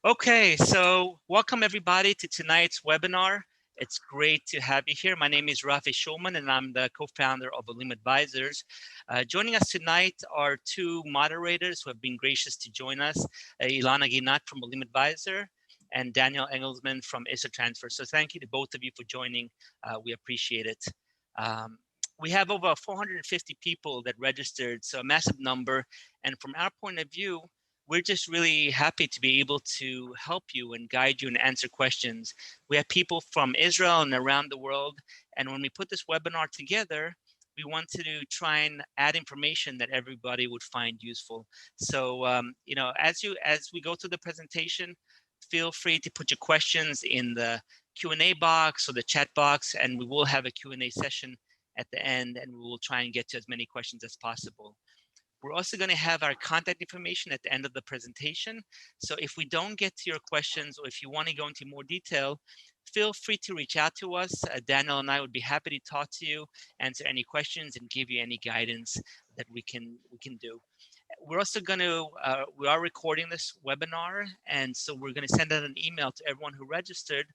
Okay, so welcome everybody to tonight's webinar. It's great to have you here. My name is Rafi Shulman and I'm the co-founder of Olim Advisors. Joining us tonight are two moderators who have been gracious to join us, Ilana Ginat from Olim Advisor and Daniel Engelsman from IsraTransfer. So thank you to both of you for joining. We appreciate it. We have over 450 people that registered, so a massive number. And from our point of view, we're just really happy to be able to help you and guide you and answer questions. We have people from Israel and around the world. And when we put this webinar together, we wanted to try and add information that everybody would find useful. So, as we go through the presentation, feel free to put your questions in the Q&A box or the chat box, and we will have a Q&A session at the end, and we will try and get to as many questions as possible. We're also going to have our contact information at the end of the presentation. So if we don't get to your questions, or if you want to go into more detail, feel free to reach out to us. Daniel and I would be happy to talk to you, answer any questions, and give you any guidance that we can do. We're also going to, we are recording this webinar, and so we're going to send out an email to everyone who registered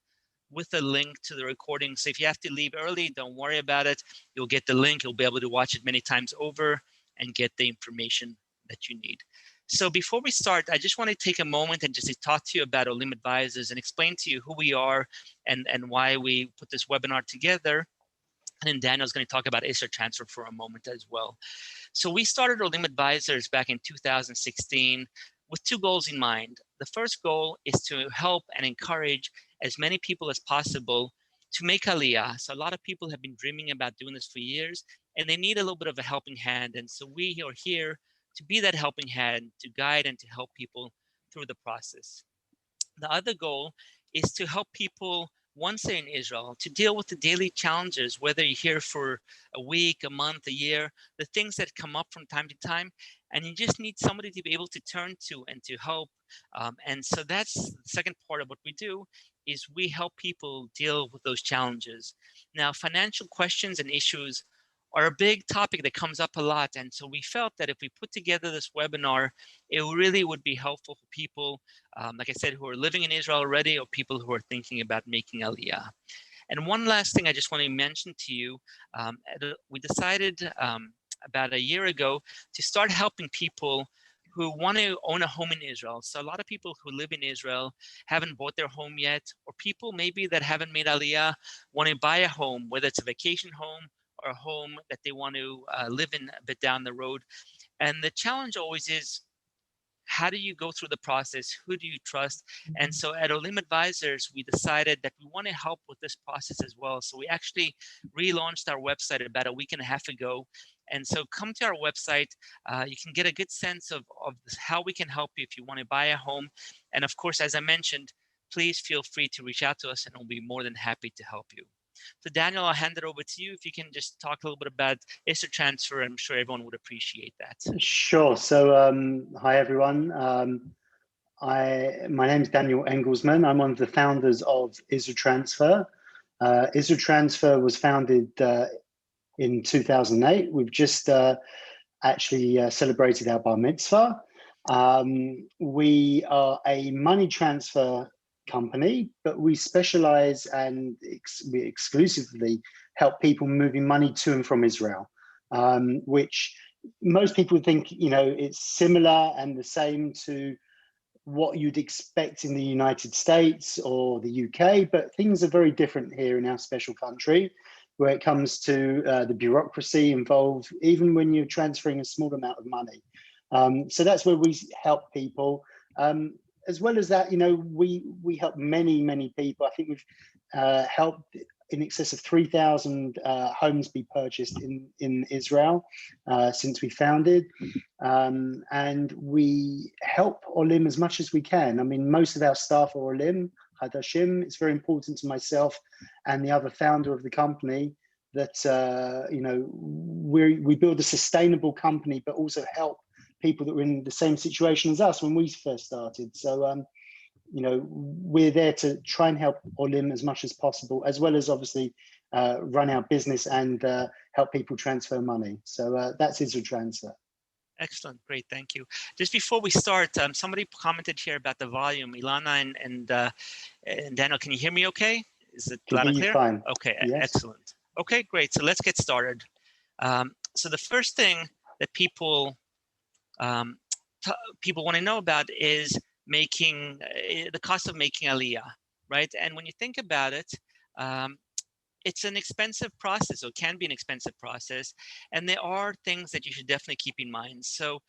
with a link to the recording. So if you have to leave early, don't worry about it. You'll get the link. You'll be able to watch it many times over and get the information that you need. So before we start, I just want to take a moment and just to talk to you about Olim Advisors and explain to you who we are and why we put this webinar together. And then Daniel's going to talk about IsraTransfer for a moment as well. So we started Olim Advisors back in 2016 with two goals in mind. The first goal is to help and encourage as many people as possible to make Aliyah. So a lot of people have been dreaming about doing this for years, and they need a little bit of a helping hand. And so we are here to be that helping hand, to guide and to help people through the process. The other goal is to help people once they're in Israel to deal with the daily challenges, whether you're here for a week, a month, a year, the things that come up from time to time, and you just need somebody to be able to turn to and to help. And so that's the second part of what we do, is we help people deal with those challenges. Now, financial questions and issues are a big topic that comes up a lot. And so we felt that if we put together this webinar, it really would be helpful for people, like I said, who are living in Israel already, or people who are thinking about making Aliyah. And one last thing I just want to mention to you, we decided about a year ago to start helping people who want to own a home in Israel. So a lot of people who live in Israel haven't bought their home yet, or people maybe that haven't made Aliyah want to buy a home, whether it's a vacation home or a home that they want to live in a bit down the road. And the challenge always is, how do you go through the process? Who do you trust? And so at Olim Advisors, we decided that we want to help with this process as well. So we actually relaunched our website about a week and a half ago. And so come to our website. You can get a good sense of how we can help you if you want to buy a home. And of course, as I mentioned, please feel free to reach out to us and we'll be more than happy to help you. So Daniel, I'll hand it over to you. If you can just talk a little bit about IsraTransfer, I'm sure everyone would appreciate that. Sure. So hi, everyone. My name is Daniel Engelsman. I'm one of the founders of IsraTransfer. IsraTransfer was founded in 2008. We've just actually celebrated our bar mitzvah. We are a money transfer company, but we specialize and we exclusively help people moving money to and from Israel, which most people think, it's similar and the same to what you'd expect in the United States or the UK, but things are very different here in our special country where it comes to the bureaucracy involved, even when you're transferring a small amount of money. So that's where we help people. As well as that, we help many people. I think we've helped in excess of 3,000 homes be purchased in Israel since we founded. And we help Olim as much as we can. I mean, most of our staff are Olim, Hadashim. It's very important to myself and the other founder of the company that, we build a sustainable company, but also help people that were in the same situation as us when we first started. So, we're there to try and help Olim as much as possible, as well as obviously run our business and help people transfer money. So that's IsraTransfer. Excellent. Great. Thank you. Just before we start, somebody commented here about the volume. Ilana and Daniel, can you hear me okay? Is it Can loud hear and you clear? fine. Okay, Yes. excellent. Okay, great. So let's get started. So the first thing that people want to know about is making the cost of making Aliyah, right? And when you think about it, it's an expensive process, or can be an expensive process, and there are things that you should definitely keep in mind. So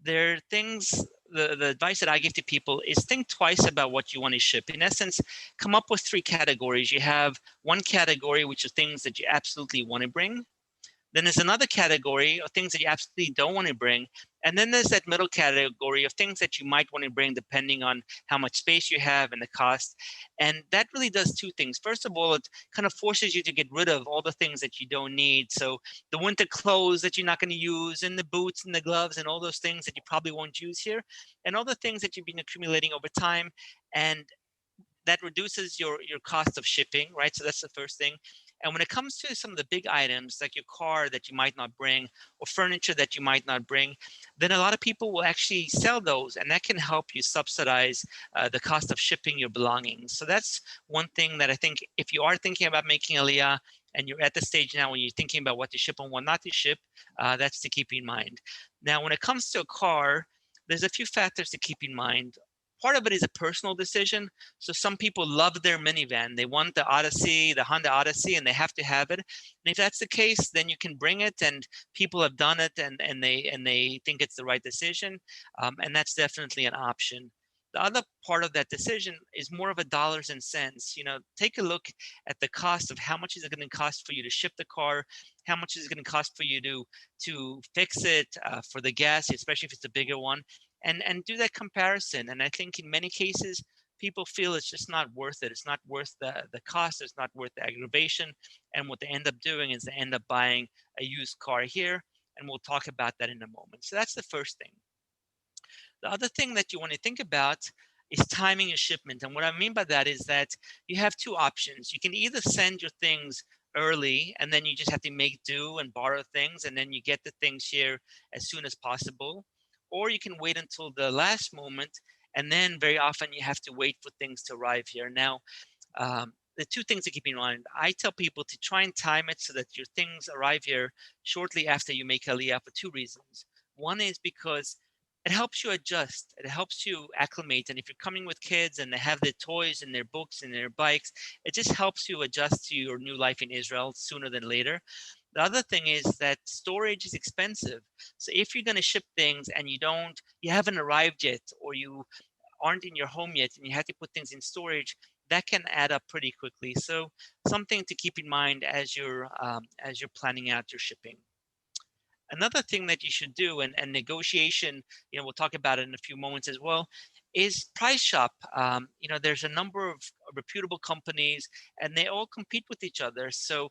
there are things, the advice that I give to people is think twice about what you want to ship. In essence, come up with 3 categories. You have one category, which are things that you absolutely want to bring. Then there's another category of things that you absolutely don't want to bring. And then there's that middle category of things that you might want to bring depending on how much space you have and the cost. And that really does 2 things. First of all, it kind of forces you to get rid of all the things that you don't need. So the winter clothes that you're not going to use, and the boots and the gloves and all those things that you probably won't use here, and all the things that you've been accumulating over time. And that reduces your cost of shipping, right? So that's the first thing. And when it comes to some of the big items like your car that you might not bring, or furniture that you might not bring, then a lot of people will actually sell those, and that can help you subsidize the cost of shipping your belongings. So that's one thing that I think, if you are thinking about making Aliyah and you're at the stage now when you're thinking about what to ship and what not to ship, that's to keep in mind. Now, when it comes to a car, there's a few factors to keep in mind. Part of it is a personal decision. So some people love their minivan. They want the Odyssey, the Honda Odyssey, and they have to have it. And if that's the case, then you can bring it, and people have done it, and they think it's the right decision, and that's definitely an option. The other part of that decision is more of a dollars and cents. Take a look at the cost of how much is it going to cost for you to ship the car, how much is it going to cost for you to fix it, for the gas, especially if it's a bigger one, and do that comparison. And I think in many cases, people feel it's just not worth it. It's not worth the cost. It's not worth the aggravation. And what they end up doing is they end up buying a used car here. And we'll talk about that in a moment. So that's the first thing. The other thing that you want to think about is timing your shipment. And what I mean by that is that you have 2 options. You can either send your things early, and then you just have to make do and borrow things, and then you get the things here as soon as possible. Or you can wait until the last moment, and then very often you have to wait for things to arrive here. Now, the 2 things to keep in mind, I tell people to try and time it so that your things arrive here shortly after you make Aliyah, for 2 reasons. One is because it helps you adjust. It helps you acclimate. And if you're coming with kids and they have their toys and their books and their bikes, it just helps you adjust to your new life in Israel sooner than later. The other thing is that storage is expensive. So if you're going to ship things and you haven't arrived yet, or you aren't in your home yet and you have to put things in storage, that can add up pretty quickly. So something to keep in mind as you're planning out your shipping. Another thing that you should do, and negotiation, we'll talk about it in a few moments as well, is price shop. There's a number of reputable companies, and they all compete with each other. So,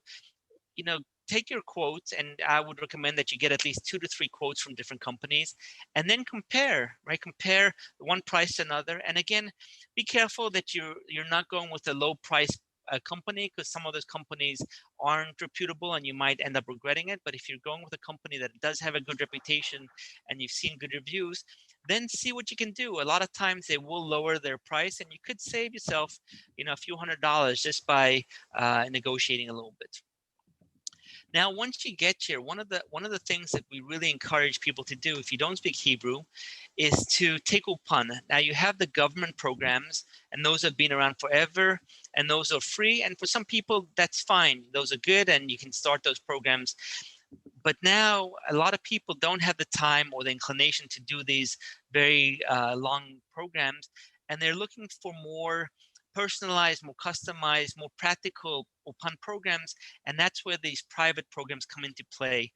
take your quotes, and I would recommend that you get at least 2 to 3 quotes from different companies, and then compare, right? Compare one price to another. And again, be careful that you're not going with a low price company, because some of those companies aren't reputable and you might end up regretting it. But if you're going with a company that does have a good reputation and you've seen good reviews, then see what you can do. A lot of times they will lower their price, and you could save yourself, a few $100s just by negotiating a little bit. Now, once you get here, one of the things that we really encourage people to do, if you don't speak Hebrew, is to take Ulpan. Now, you have the government programs, and those have been around forever, and those are free. And for some people, that's fine. Those are good, and you can start those programs. But now, a lot of people don't have the time or the inclination to do these very long programs, and they're looking for more personalized, more customized, more practical Ulpan programs, and that's where these private programs come into play.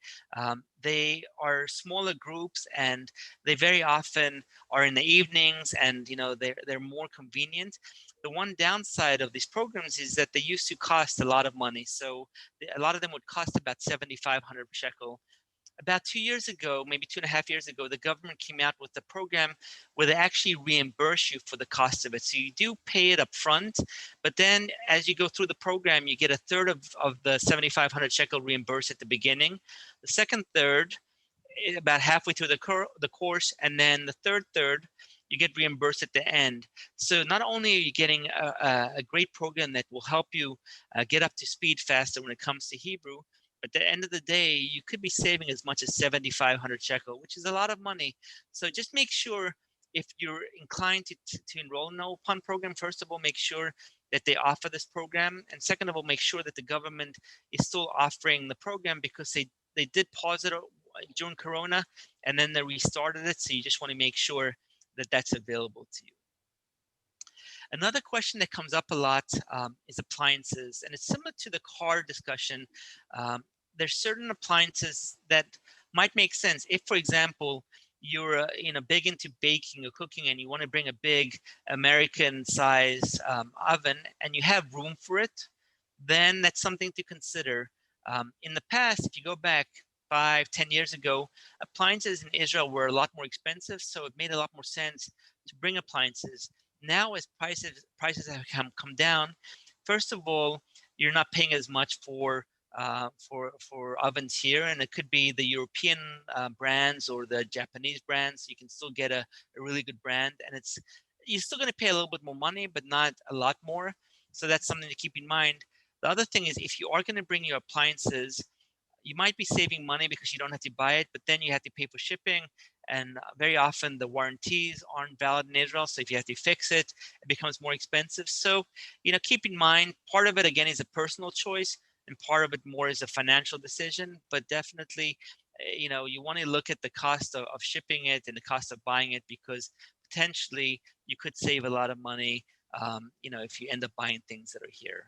They are smaller groups, and they very often are in the evenings, and they're more convenient. The one downside of these programs is that they used to cost a lot of money. So a lot of them would cost about 7,500 shekel. About 2 years ago, maybe 2.5 years ago, the government came out with a program where they actually reimburse you for the cost of it. So you do pay it up front, but then as you go through the program, you get a third of the 7,500 shekel reimbursed at the beginning. The second third about halfway through the course, and then the third you get reimbursed at the end. So not only are you getting a great program that will help you get up to speed faster when it comes to Hebrew, but at the end of the day, you could be saving as much as 7,500 shekel, which is a lot of money. So just make sure, if you're inclined to enroll in the OPAN program, first of all, make sure that they offer this program. And second of all, make sure that the government is still offering the program, because they did pause it during Corona, and then they restarted it. So you just want to make sure that that's available to you. Another question that comes up a lot is appliances, and it's similar to the car discussion. There's certain appliances that might make sense if, for example, you're big into baking or cooking, and you want to bring a big American size oven, and you have room for it. Then that's something to consider. In the past, if you go back 5-10 years ago, appliances in Israel were a lot more expensive, so it made a lot more sense to bring appliances. Now, as prices have come down, first of all, you're not paying as much for ovens here, and it could be the European brands or the Japanese brands. You can still get a really good brand, and you're still going to pay a little bit more money, but not a lot more. So that's something to keep in mind. The other thing is, if you are going to bring your appliances, you might be saving money because you don't have to buy it, but then you have to pay for shipping. And very often the warranties aren't valid in Israel. So if you have to fix it, it becomes more expensive. So, keep in mind, part of it, again, is a personal choice, and part of it more is a financial decision. But definitely, you want to look at the cost of shipping it and the cost of buying it, because potentially you could save a lot of money, if you end up buying things that are here.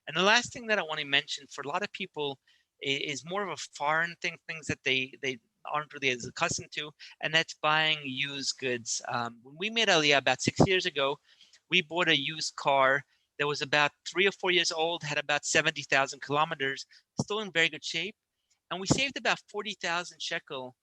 And the last thing that I want to mention, for a lot of people, is more of a foreign thing, things that they aren't really as accustomed to, and that's buying used goods. When we made Aliyah about 6 years ago, we bought a used car that was about 3 or 4 years old, had about 70,000 kilometers, still in very good shape, and we saved about 40,000 shekel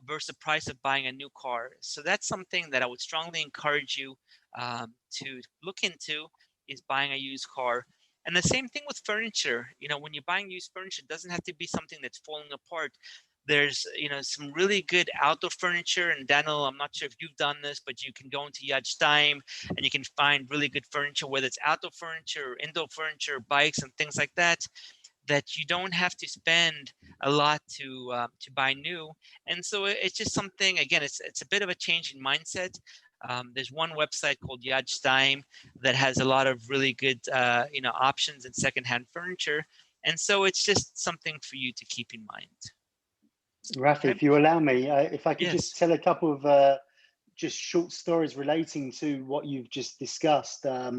versus the price of buying a new car. So that's something that I would strongly encourage you to look into, is buying a used car. And the same thing with furniture. When you're buying used furniture, it doesn't have to be something that's falling apart. There's, some really good outdoor furniture. And Daniel, I'm not sure if you've done this, but you can go into Yad Shtaim and you can find really good furniture, whether it's outdoor furniture or indoor furniture, bikes and things like that, that you don't have to spend a lot to buy new. And so it's just something, again, it's a bit of a change in mindset. There's one website called Yad Shtaim that has a lot of really good, options in secondhand furniture. And so it's just something for you to keep in mind. Rafi, if you allow me, if I could Yes. just tell a couple of just short stories relating to what you've just discussed. I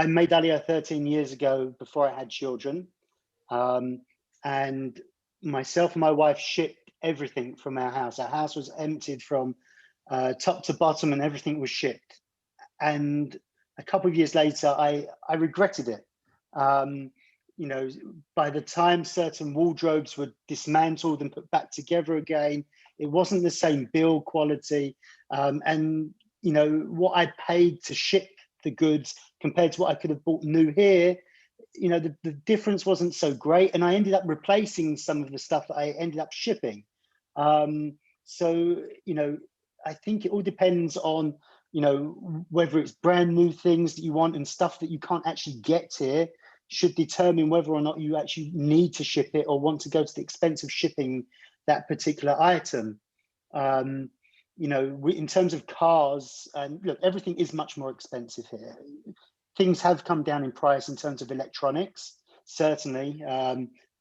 made Aliyah 13 years ago before I had children. And myself and my wife shipped everything from our house. Our house was emptied from top to bottom, and everything was shipped. And a couple of years later, I regretted it. By the time certain wardrobes were dismantled and put back together again, it wasn't the same build quality. And what I paid to ship the goods compared to what I could have bought new here, the difference wasn't so great. And I ended up replacing some of the stuff that I ended up shipping. So I think it all depends on, whether it's brand new things that you want and stuff that you can't actually get here, should determine whether or not you actually need to ship it or want to go to the expense of shipping that particular item. In terms of cars, and look, everything is much more expensive here. Things have come down in price in terms of electronics, certainly.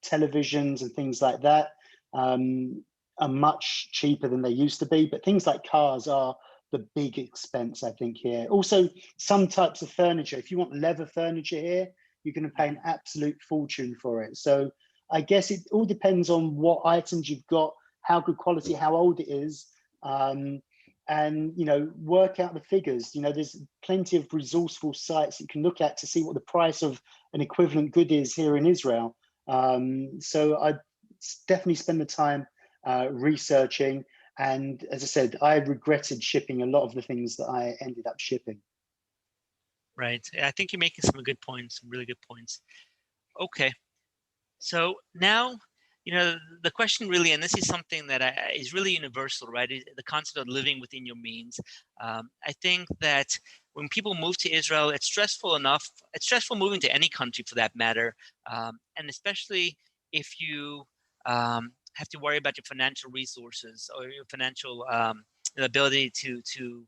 Televisions and things like that are much cheaper than they used to be, but things like cars are the big expense, I think, here. Also, some types of furniture. If you want leather furniture here, you're going to pay an absolute fortune for it. So I guess it all depends on what items you've got, how good quality, how old it is, and work out the figures. There's plenty of resourceful sites you can look at to see what the price of an equivalent good is here in Israel. So I definitely spend the time researching. And as I said, I regretted shipping a lot of the things that I ended up shipping. Right. I think you're making some good points, some really good points. Okay. So now, the question really, and this is something that is really universal, right? Is the concept of living within your means. I think that when people move to Israel, it's stressful enough. It's stressful moving to any country for that matter. And especially if you have to worry about your financial resources or your financial ability to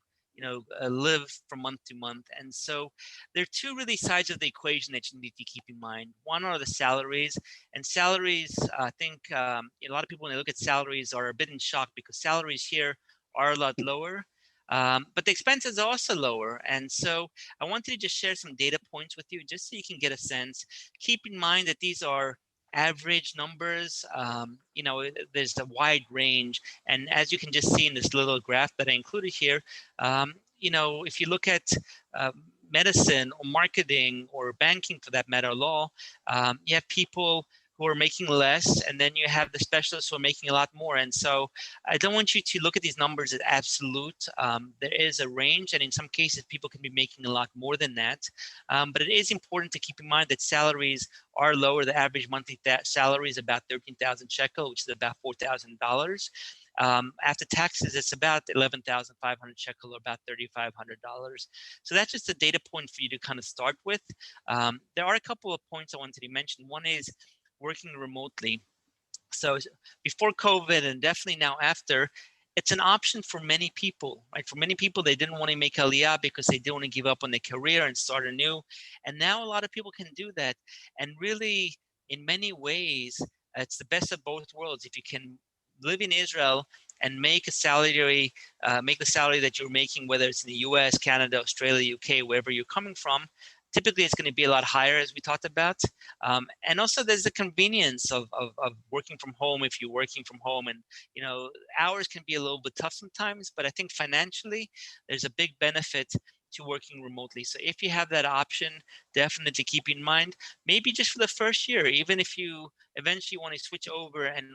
live from month to month. And so there are two really sides of the equation that you need to keep in mind. One are the salaries, and salaries, I think a lot of people when they look at salaries are a bit in shock because salaries here are a lot lower. But the expenses are also lower. And so I wanted to just share some data points with you just so you can get a sense. Keep in mind that these are average numbers. There's a wide range. And as you can just see in this little graph that I included here, if you look at medicine or marketing or banking for that matter, law, you have people who are making less, and then you have the specialists who are making a lot more. And so I don't want you to look at these numbers as absolute. There is a range, and in some cases, people can be making a lot more than that. But it is important to keep in mind that salaries are lower. The average monthly salary is about 13,000 shekel, which is about $4,000. After taxes, it's about 11,500 shekel, or about $3,500. So that's just a data point for you to kind of start with. There are a couple of points I wanted to mention. One is working remotely. So before COVID and definitely now after, it's an option for many people, right? For many people, they didn't want to make Aliyah because they didn't want to give up on their career and start anew. And now a lot of people can do that. And really, in many ways, it's the best of both worlds. If you can live in Israel and make a salary, make the salary that you're making, whether it's in the US, Canada, Australia, UK, wherever you're coming from, typically it's going to be a lot higher, as we talked about. And also there's the convenience of working from home if you're working from home. And, hours can be a little bit tough sometimes, but I think financially there's a big benefit to working remotely. So if you have that option, definitely keep in mind, maybe just for the first year, even if you eventually want to switch over and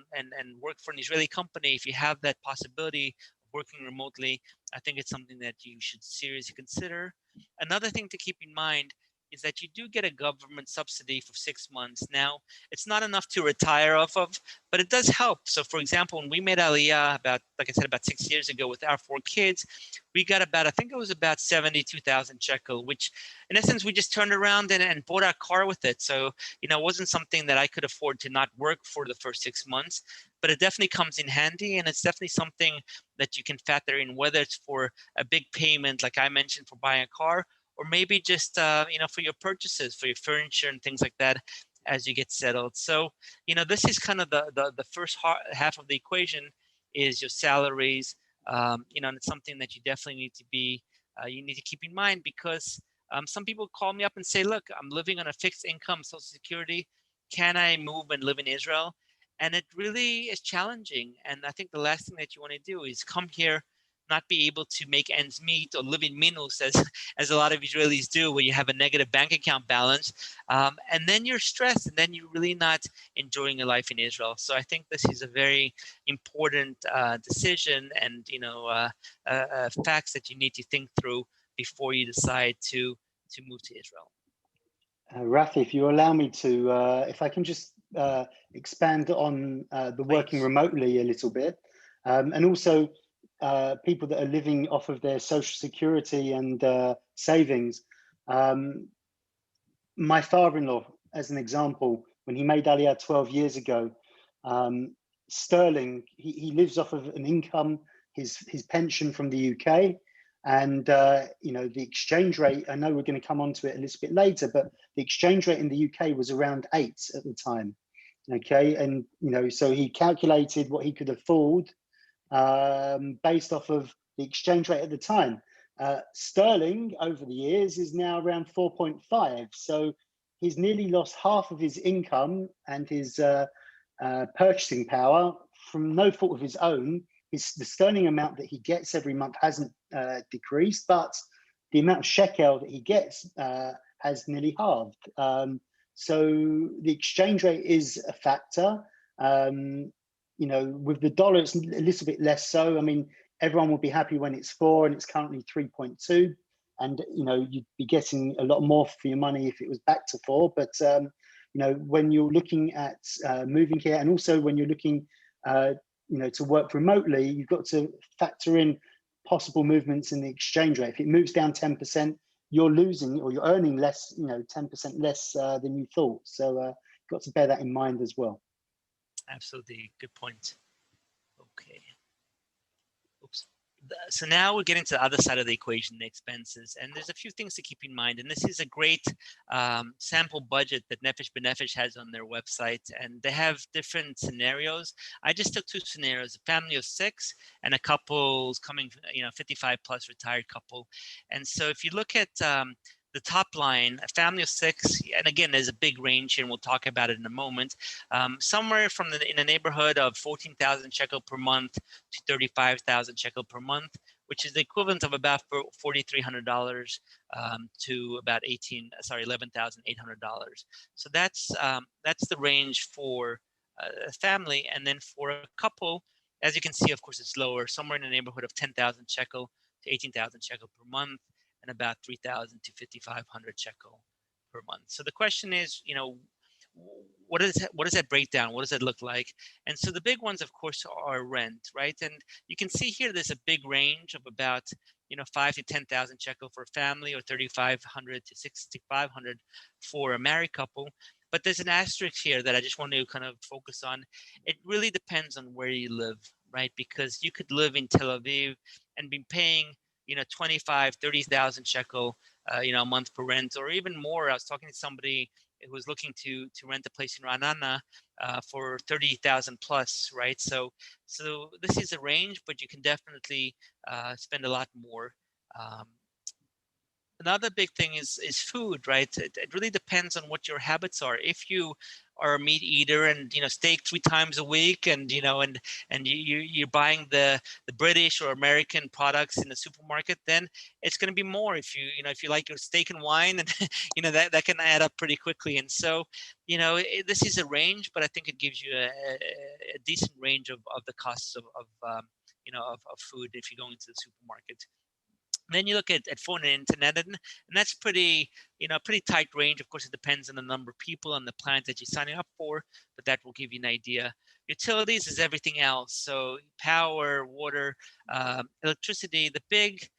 work for an Israeli company, if you have that possibility of working remotely, I think it's something that you should seriously consider. Another thing to keep in mind is that you do get a government subsidy for 6 months. Now, it's not enough to retire off of, but it does help. So for example, when we made Aliyah like I said, about 6 years ago with our 4 kids, we got I think it was about 72,000 shekel, which in essence, we just turned around and bought our car with it. So, it wasn't something that I could afford to not work for the first 6 months, but it definitely comes in handy. And it's definitely something that you can factor in, whether it's for a big payment, like I mentioned, for buying a car, or maybe just, for your purchases, for your furniture and things like that as you get settled. So, this is kind of the first half of the equation is your salaries, and it's something that you definitely need to you need to keep in mind because some people call me up and say, look, I'm living on a fixed income, Social Security. Can I move and live in Israel? And it really is challenging. And I think the last thing that you want to do is come here, not be able to make ends meet or live in minus as a lot of Israelis do, where you have a negative bank account balance. And then you're stressed and then you're really not enjoying your life in Israel. So I think this is a very important decision and, facts that you need to think through before you decide to move to Israel. Rafi, if you allow me to, if I can just expand on the working remotely a little bit, and also people that are living off of their social security and savings. My father-in-law, as an example, when he made Aliyah 12 years ago, sterling, he lives off of an income, his pension from the UK. And, the exchange rate, I know we're going to come on to it a little bit later, but the exchange rate in the UK was around 8 at the time. Okay. And, so he calculated what he could afford based off of the exchange rate at the time. Sterling over the years is now around 4.5. So he's nearly lost half of his income and his purchasing power from no fault of his own. The sterling amount that he gets every month hasn't decreased, but the amount of shekel that he gets has nearly halved. So the exchange rate is a factor. With the dollar, it's a little bit less so. I mean, everyone will be happy when it's 4 and it's currently 3.2. And, you'd be getting a lot more for your money if it was back to 4. But, when you're looking at moving here, and also when you're looking to work remotely, you've got to factor in possible movements in the exchange rate. If it moves down 10%, you're losing, or you're earning less, 10% less than you thought. So got to bear that in mind as well. Absolutely, good point. Okay. Oops. So now we're getting to the other side of the equation, the expenses. And there's a few things to keep in mind. And this is a great sample budget that Nefesh B'Nefesh has on their website. And they have different scenarios. I just took two scenarios, a family of 6 and a couple's coming, 55 plus retired couple. And so if you look at the top line, a family of 6, and again, there's a big range here, and we'll talk about it in a moment, somewhere in the neighborhood of 14,000 shekel per month to 35,000 shekel per month, which is the equivalent of about $4,300 to about $11,800. So that's the range for a family, and then for a couple, as you can see, of course, it's lower, somewhere in the neighborhood of 10,000 shekel to 18,000 shekel per month, and about 3,000 to 5,500 shekel per month. So the question is, what is that breakdown? What does it look like? And so the big ones, of course, are rent, right? And you can see here there's a big range of about 5 to 10,000 shekel for a family, or 3,500 to 6,500 for a married couple. But there's an asterisk here that I just want to kind of focus on. It really depends on where you live, right? Because you could live in Tel Aviv and be paying 25, 30,000 shekel, a month for rent, or even more. I was talking to somebody who was looking to rent a place in Ra'anana for 30,000 plus, right? So this is a range, but you can definitely spend a lot more. Another big thing is food, right? It really depends on what your habits are. If you are a meat eater and steak 3 times a week, and you're buying the British or American products in the supermarket, then it's going to be more. If you like your steak and wine, and that can add up pretty quickly. And so this is a range, but I think it gives you a decent range of the costs of food if you go into the supermarket. Then you look at phone and internet, and that's pretty tight range. Of course, it depends on the number of people and the plans that you're signing up for, but that will give you an idea. Utilities is everything else. So power, water, electricity. The big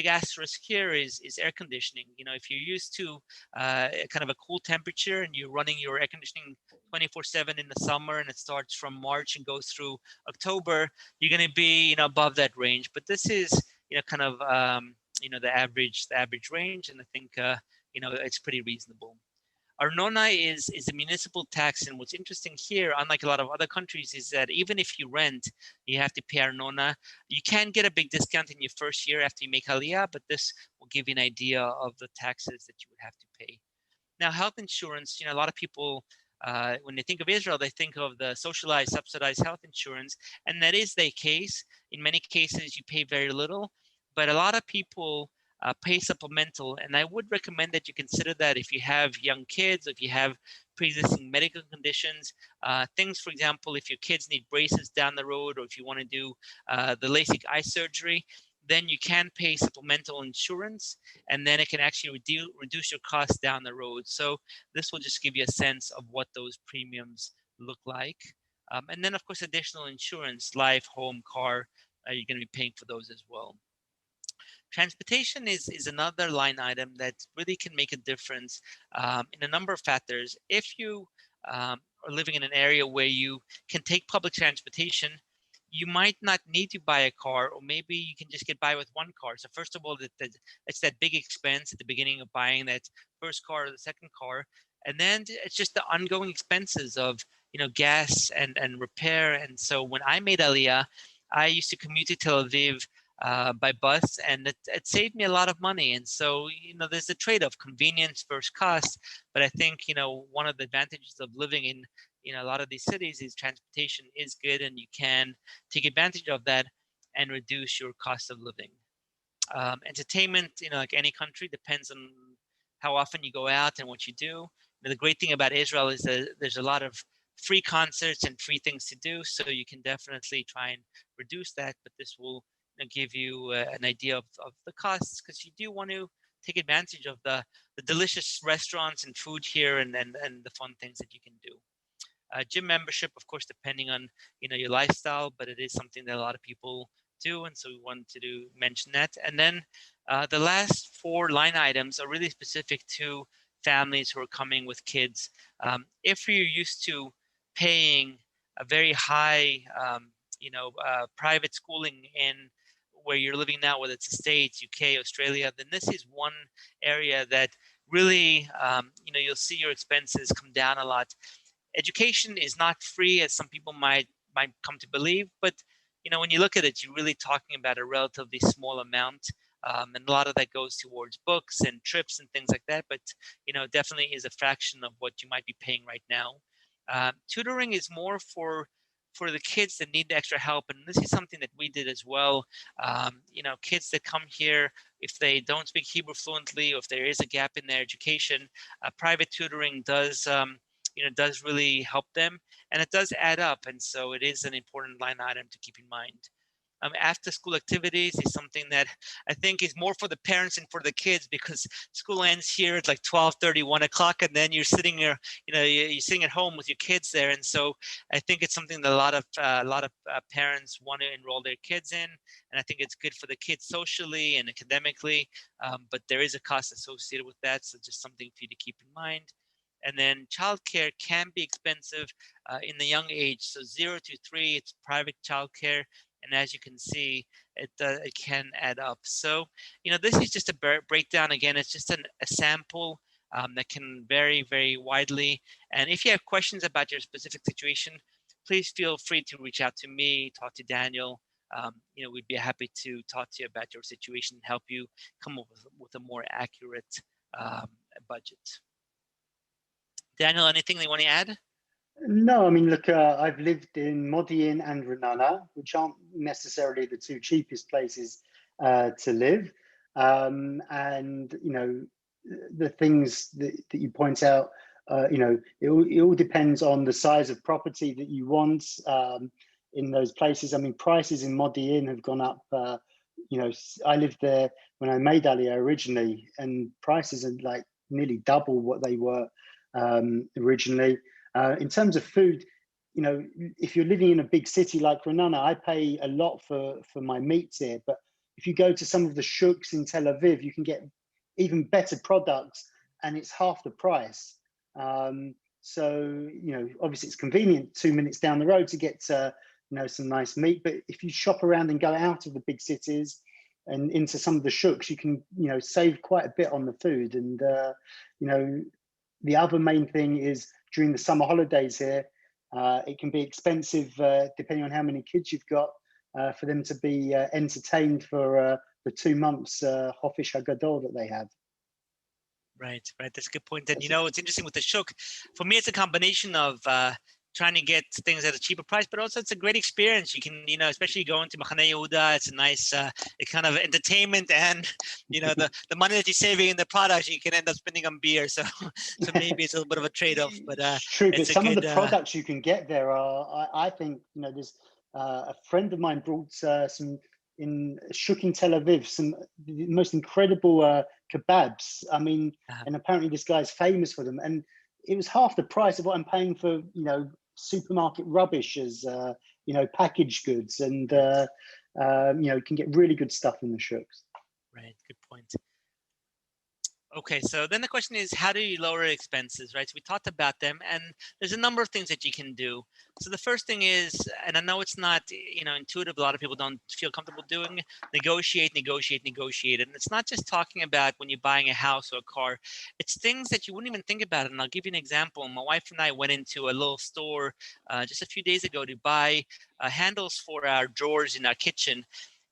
asterisk here is air conditioning. If you're used to kind of a cool temperature and you're running your air conditioning 24/7 in the summer, and it starts from March and goes through October, you're going to be above that range. But this is kind of the average range, and I think it's pretty reasonable. Arnona is a municipal tax, and what's interesting here, unlike a lot of other countries, is that even if you rent, you have to pay Arnona. You can get a big discount in your first year after you make Aliyah, but this will give you an idea of the taxes that you would have to pay. Now, health insurance, a lot of people, when they think of Israel, they think of the socialized, subsidized health insurance, and that is the case. In many cases, you pay very little, but a lot of people pay supplemental, and I would recommend that you consider that if you have young kids, if you have pre-existing medical conditions, things, for example, if your kids need braces down the road, or if you want to do the LASIK eye surgery, then you can pay supplemental insurance, and then it can actually reduce your costs down the road. So this will just give you a sense of what those premiums look like. And then, of course, additional insurance, life, home, car, you're going to be paying for those as well. Transportation is another line item that really can make a difference in a number of factors. If you are living in an area where you can take public transportation, you might not need to buy a car, or maybe you can just get by with one car. So first of all, it's that big expense at the beginning of buying that first car or the second car. And then it's just the ongoing expenses of gas and repair. And so when I made Aliyah, I used to commute to Tel Aviv by bus, and it saved me a lot of money. And so there's a trade-off, convenience versus cost. But I think one of the advantages of living in a lot of these cities is transportation is good, and you can take advantage of that and reduce your cost of living. Entertainment, like any country, depends on how often you go out and what you do. The great thing about Israel is that there's a lot of free concerts and free things to do, so you can definitely try and reduce that, but this will give you an idea of the costs, because you do want to take advantage of the delicious restaurants and food here, and the fun things that you can do. Gym membership, of course, depending on your lifestyle, but it is something that a lot of people do, and so we wanted to mention that. And then the last 4 line items are really specific to families who are coming with kids. If you're used to paying a very high, private schooling in where you're living now, whether it's the States, UK, Australia, then this is one area that really, you'll see your expenses come down a lot. Education is not free, as some people might come to believe, but when you look at it, you're really talking about a relatively small amount, and a lot of that goes towards books and trips and things like that. But definitely is a fraction of what you might be paying right now. Tutoring is more for the kids that need the extra help, and this is something that we did as well. Kids that come here, if they don't speak Hebrew fluently, or if there is a gap in their education, private tutoring does really help them, and it does add up, and so it is an important line item to keep in mind. After school activities is something that I think is more for the parents and for the kids, because school ends here at like 12:30, 1 o'clock, and then you're sitting there, you're sitting at home with your kids there. And so I think it's something that a lot of parents want to enroll their kids in. And I think it's good for the kids socially and academically, but there is a cost associated with that. So just something for you to keep in mind. And then childcare can be expensive in the young age. So 0 to 3, it's private childcare. And as you can see, it can add up. So, this is just a breakdown. Again, it's just a sample that can vary very widely. And if you have questions about your specific situation, please feel free to reach out to me, talk to Daniel. We'd be happy to talk to you about your situation and help you come up with a more accurate budget. Daniel, anything that you want to add? No, I mean, look, I've lived in Modi'in and Renana, which aren't necessarily the 2 cheapest places to live. And, the things that you point out, it all depends on the size of property that you want in those places. I mean, prices in Modi'in have gone up. I lived there when I made Aliyah originally, and prices are like nearly double what they were originally. In terms of food, if you're living in a big city like Renana, I pay a lot for my meats here. But if you go to some of the shuks in Tel Aviv, you can get even better products, and it's half the price. So obviously it's convenient 2 minutes down the road to get some nice meat. But if you shop around and go out of the big cities and into some of the shuks, you can save quite a bit on the food. And the other main thing is, during the summer holidays here, it can be expensive, depending on how many kids you've got, for them to be entertained for the 2 months Hofish HaGadol that they have. Right. That's a good point. And it's interesting with the shuk. For me, it's a combination of trying to get things at a cheaper price, but also it's a great experience. You can, especially going to Machane Yehuda, it's a nice kind of entertainment, and the money that you're saving in the products, you can end up spending on beer. So maybe it's a little bit of a trade-off. But it's true. But some of the products you can get there are, I think, there's a friend of mine brought some in Shuk in Tel Aviv, some the most incredible kebabs. I mean, and apparently this guy's famous for them, and it was half the price of what I'm paying for, supermarket rubbish as, packaged goods, and, you can get really good stuff in the shuks. Right, good point. Okay, so then the question is, how do you lower expenses, right? So we talked about them, and there's a number of things that you can do. So the first thing is, and I know it's not, intuitive, a lot of people don't feel comfortable doing, negotiate. And it's not just talking about when you're buying a house or a car. It's things that you wouldn't even think about. And I'll give you an example. My wife and I went into a little store just a few days ago to buy handles for our drawers in our kitchen.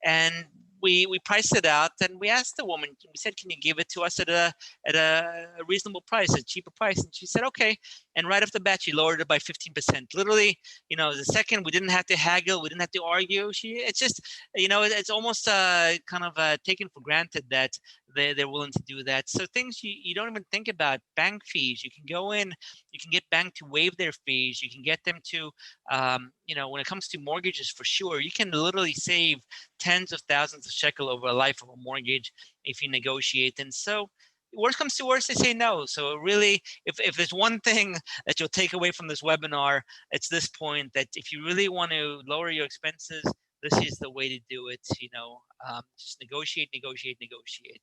And we priced it out, and we asked the woman, we said, can you give it to us at a reasonable price, a cheaper price? And she said, okay. And right off the bat, she lowered it by 15%. Literally, the second, we didn't have to haggle, we didn't have to argue. It's just, it's almost kind of taken for granted that they're willing to do that. So things you don't even think about, bank fees. You can go in, you can get bank to waive their fees. You can get them to, when it comes to mortgages, for sure, you can literally save tens of thousands of shekel over a life of a mortgage if you negotiate. And so worst comes to worst, they say no. So really, if there's one thing that you'll take away from this webinar, it's this point, that if you really want to lower your expenses, this is the way to do it. Just negotiate, negotiate, negotiate.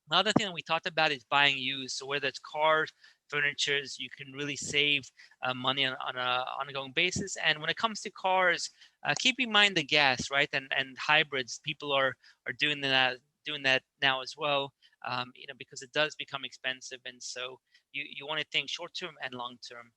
Another thing that we talked about is buying used. So whether it's cars, furnitures, you can really save money on an ongoing basis. And when it comes to cars, keep in mind the gas, right? And hybrids, people are doing that now as well. Because it does become expensive, and so you want to think short term and long term.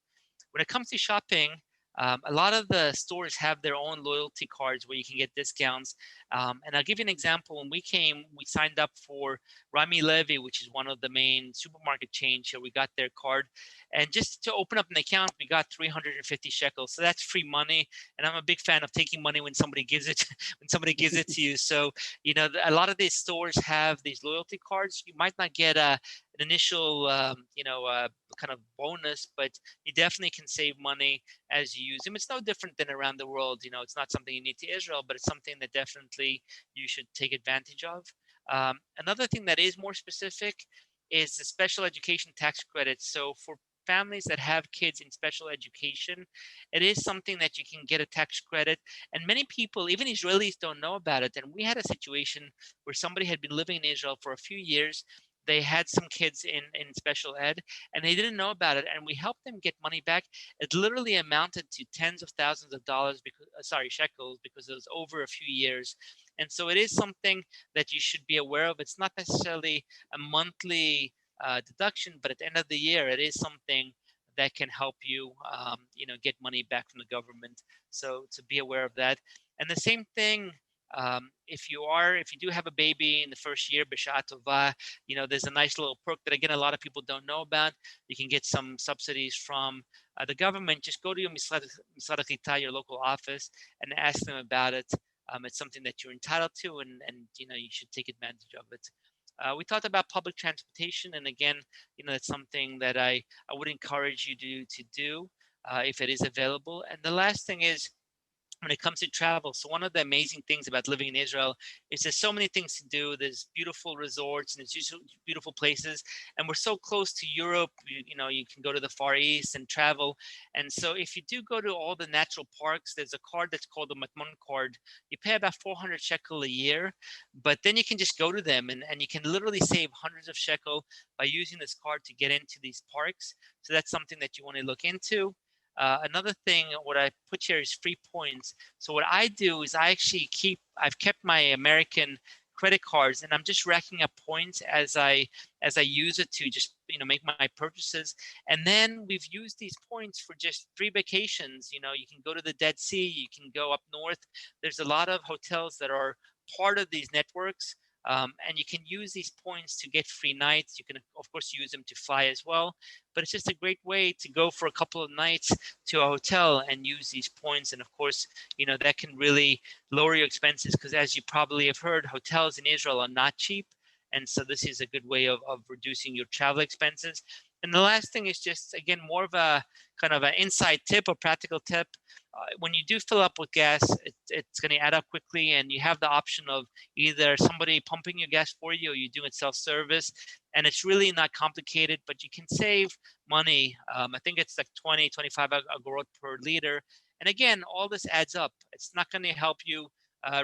When it comes to shopping, a lot of the stores have their own loyalty cards where you can get discounts. And I'll give you an example. When we came, we signed up for Rami Levy, which is one of the main supermarket chains here. We got their card. And just to open up an account, we got 350 shekels. So that's free money. And I'm a big fan of taking money when somebody gives it to you. So, a lot of these stores have these loyalty cards. You might not get an initial, kind of bonus, but you definitely can save money as you use them. It's no different than around the world. It's not something unique to Israel, but it's something that definitely you should take advantage of. Another thing that is more specific is the special education tax credits. So for families that have kids in special education, it is something that you can get a tax credit. And many people, even Israelis, don't know about it. And we had a situation where somebody had been living in Israel for a few years. They had some kids in special ed, and they didn't know about it, and we helped them get money back. It literally amounted to tens of thousands of dollars, shekels, because it was over a few years. And so it is something that you should be aware of. It's not necessarily a monthly deduction, but at the end of the year, it is something that can help you, get money back from the government. So to be aware of that. And the same thing, if you do have a baby in the first year, b'sha'at tova, there's a nice little perk that, again, a lot of people don't know about. You can get some subsidies from the government. Just go to your Misrad HaKlita, your local office, and ask them about it. It's something that you're entitled to, and you should take advantage of it. We talked about public transportation, and again, that's something that I would encourage you to do if it is available. And the last thing is, when it comes to travel. So one of the amazing things about living in Israel is there's so many things to do. There's beautiful resorts and there's beautiful places, and we're so close to Europe. You can go to the Far East and travel. And so if you do go to all the natural parks, there's a card that's called the Matmon card. You pay about 400 shekel a year, but then you can just go to them, and you can literally save hundreds of shekel by using this card to get into these parks. So that's something that you want to look into. Another thing, what I put here is free points. So what I do is I've kept my American credit cards, and I'm just racking up points as I use it to just make my purchases. And then we've used these points for just free vacations. You can go to the Dead Sea, you can go up north. There's a lot of hotels that are part of these networks. And you can use these points to get free nights. You can, of course, use them to fly as well. But it's just a great way to go for a couple of nights to a hotel and use these points. And of course, that can really lower your expenses, because as you probably have heard, hotels in Israel are not cheap. And so this is a good way of reducing your travel expenses. And the last thing is just, again, more of a kind of an inside tip or practical tip. When you do fill up with gas, it's going to add up quickly, and you have the option of either somebody pumping your gas for you, or you do it self-service. And it's really not complicated, but you can save money. I think it's like 20, 25 agorot per liter. And again, all this adds up. It's not going to help you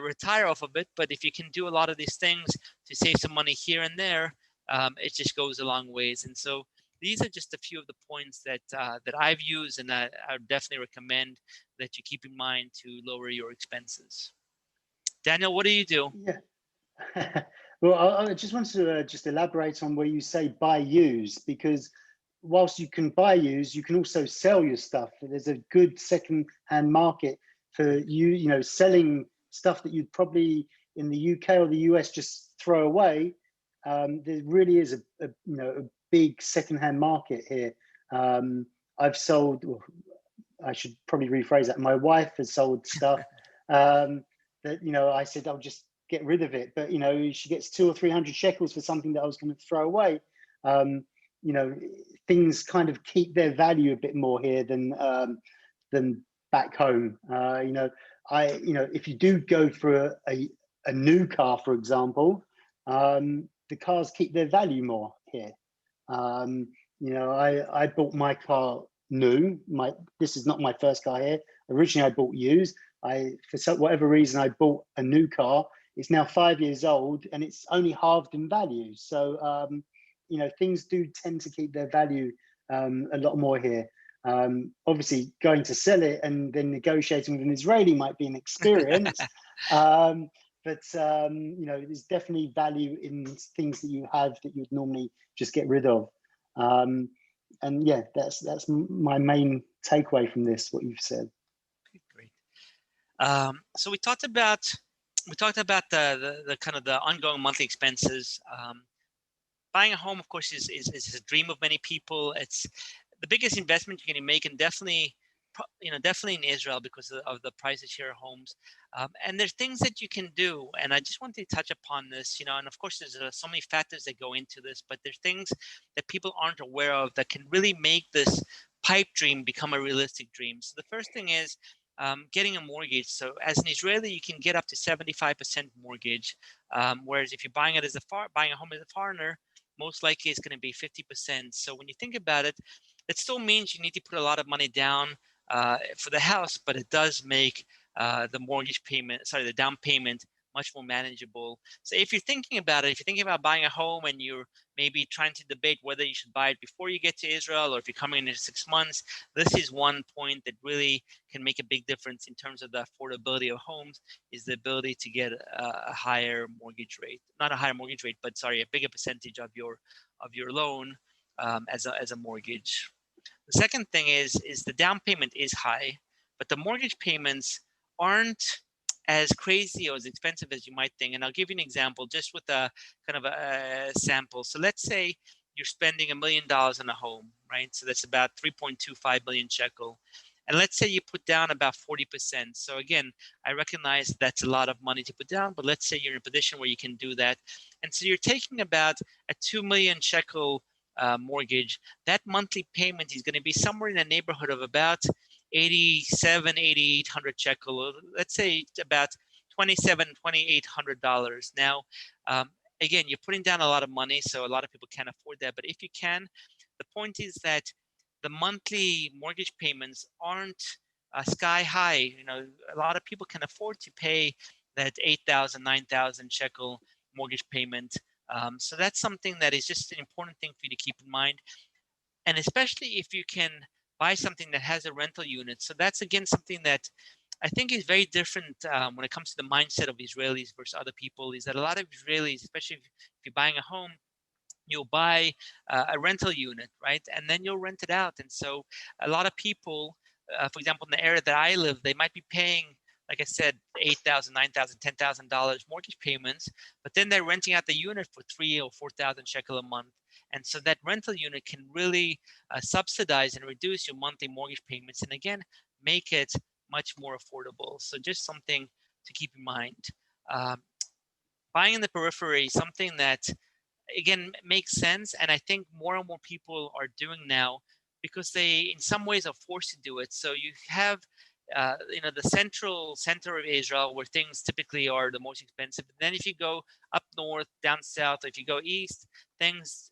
retire off of it, but if you can do a lot of these things to save some money here and there, it just goes a long ways. And so these are just a few of the points that I've used, and that I would definitely recommend that you keep in mind to lower your expenses. Daniel, what do you do? Yeah. Well, I just wanted to just elaborate on where you say buy used, because whilst you can buy used, you can also sell your stuff. There's a good second-hand market for selling stuff that you'd probably in the UK or the US just throw away. There really is a big second-hand market here. I've sold, I should probably rephrase that. My wife has sold stuff that I said I'll just get rid of it. But, you know, she gets 200 or 300 shekels for something that I was going to throw away. You know, things kind of keep their value a bit more here than back home. You know, if you do go for a new car, for example, the cars keep their value more here. You know, I bought my car new. This is not my first car here. Originally, I bought used. For whatever reason, I bought a new car. It's now 5 years old, and it's only halved in value. So, you know, things do tend to keep their value a lot more here. Obviously, going to sell it and then negotiating with an Israeli might be an experience. But you know, there's definitely value in things that you have that you'd normally just get rid of. And yeah, that's my main takeaway from this, what you've said. Okay, great. So we talked about the kind of the ongoing monthly expenses. Buying a home, of course, is a dream of many people. It's the biggest investment you're going to make, and definitely in Israel because of the prices here of homes. And there's things that you can do, and I just wanted to touch upon this, you know, and of course there's so many factors that go into this, but there's things that people aren't aware of that can really make this pipe dream become a realistic dream. So the first thing is getting a mortgage. So as an Israeli, you can get up to 75% mortgage, whereas if you're buying a home as a foreigner, most likely it's going to be 50%. So when you think about it, it still means you need to put a lot of money down for the house, but it does make the down payment much more manageable. So if you're thinking about it, if you're thinking about buying a home and you're maybe trying to debate whether you should buy it before you get to Israel or if you're coming in 6 months, this is one point that really can make a big difference in terms of the affordability of homes, is the ability to get a higher mortgage rate, not a higher mortgage rate, but sorry, a bigger percentage of your loan as a mortgage. The second thing is the down payment is high, but the mortgage payments aren't as crazy or as expensive as you might think. And I'll give you an example just with a kind of a sample. So let's say you're spending $1 million on a home, right? So that's about 3.25 million shekel. And let's say you put down about 40%. So again, I recognize that's a lot of money to put down, but let's say you're in a position where you can do that. And so you're taking about a 2 million shekel mortgage. That monthly payment is going to be somewhere in the neighborhood of about 8,800 shekel. Let's say about $2,800. Now, again, you're putting down a lot of money, so a lot of people can't afford that. But if you can, the point is that the monthly mortgage payments aren't sky high. You know, a lot of people can afford to pay that 8,000, 9,000 shekel mortgage payment. So that's something that is just an important thing for you to keep in mind. And especially if you can buy something that has a rental unit. So that's, again, something that I think is very different when it comes to the mindset of Israelis versus other people, is that a lot of Israelis, especially if you're buying a home, you'll buy a rental unit, right? And then you'll rent it out. And so a lot of people, for example, in the area that I live, they might be paying, like I said, $8,000, $9,000, $10,000 mortgage payments, but then they're renting out the unit for 3,000 or 4,000 shekel a month. And so that rental unit can really subsidize and reduce your monthly mortgage payments, and again, make it much more affordable. So just something to keep in mind. Buying in the periphery, something that, again, makes sense, and I think more and more people are doing now because they, in some ways, are forced to do it. So you have the center of Israel, where things typically are the most expensive. And then if you go up north, down south, or if you go east, things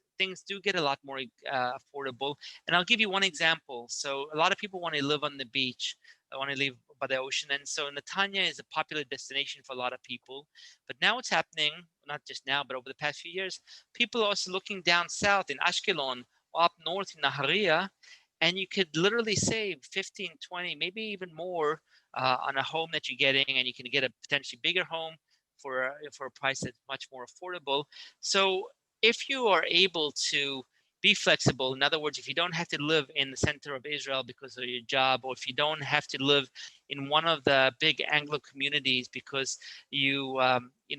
do get a lot more affordable. And I'll give you one example. So a lot of people want to live on the beach. They want to live by the ocean. And so Netanya is a popular destination for a lot of people. But now what's happening, not just now, but over the past few years, people are also looking down south in Ashkelon or up north in Nahariya, and you could literally save 15, 20, maybe even more on a home that you're getting, and you can get a potentially bigger home for a price that's much more affordable. So if you are able to be flexible, in other words, if you don't have to live in the center of Israel because of your job, or if you don't have to live in one of the big Anglo communities because you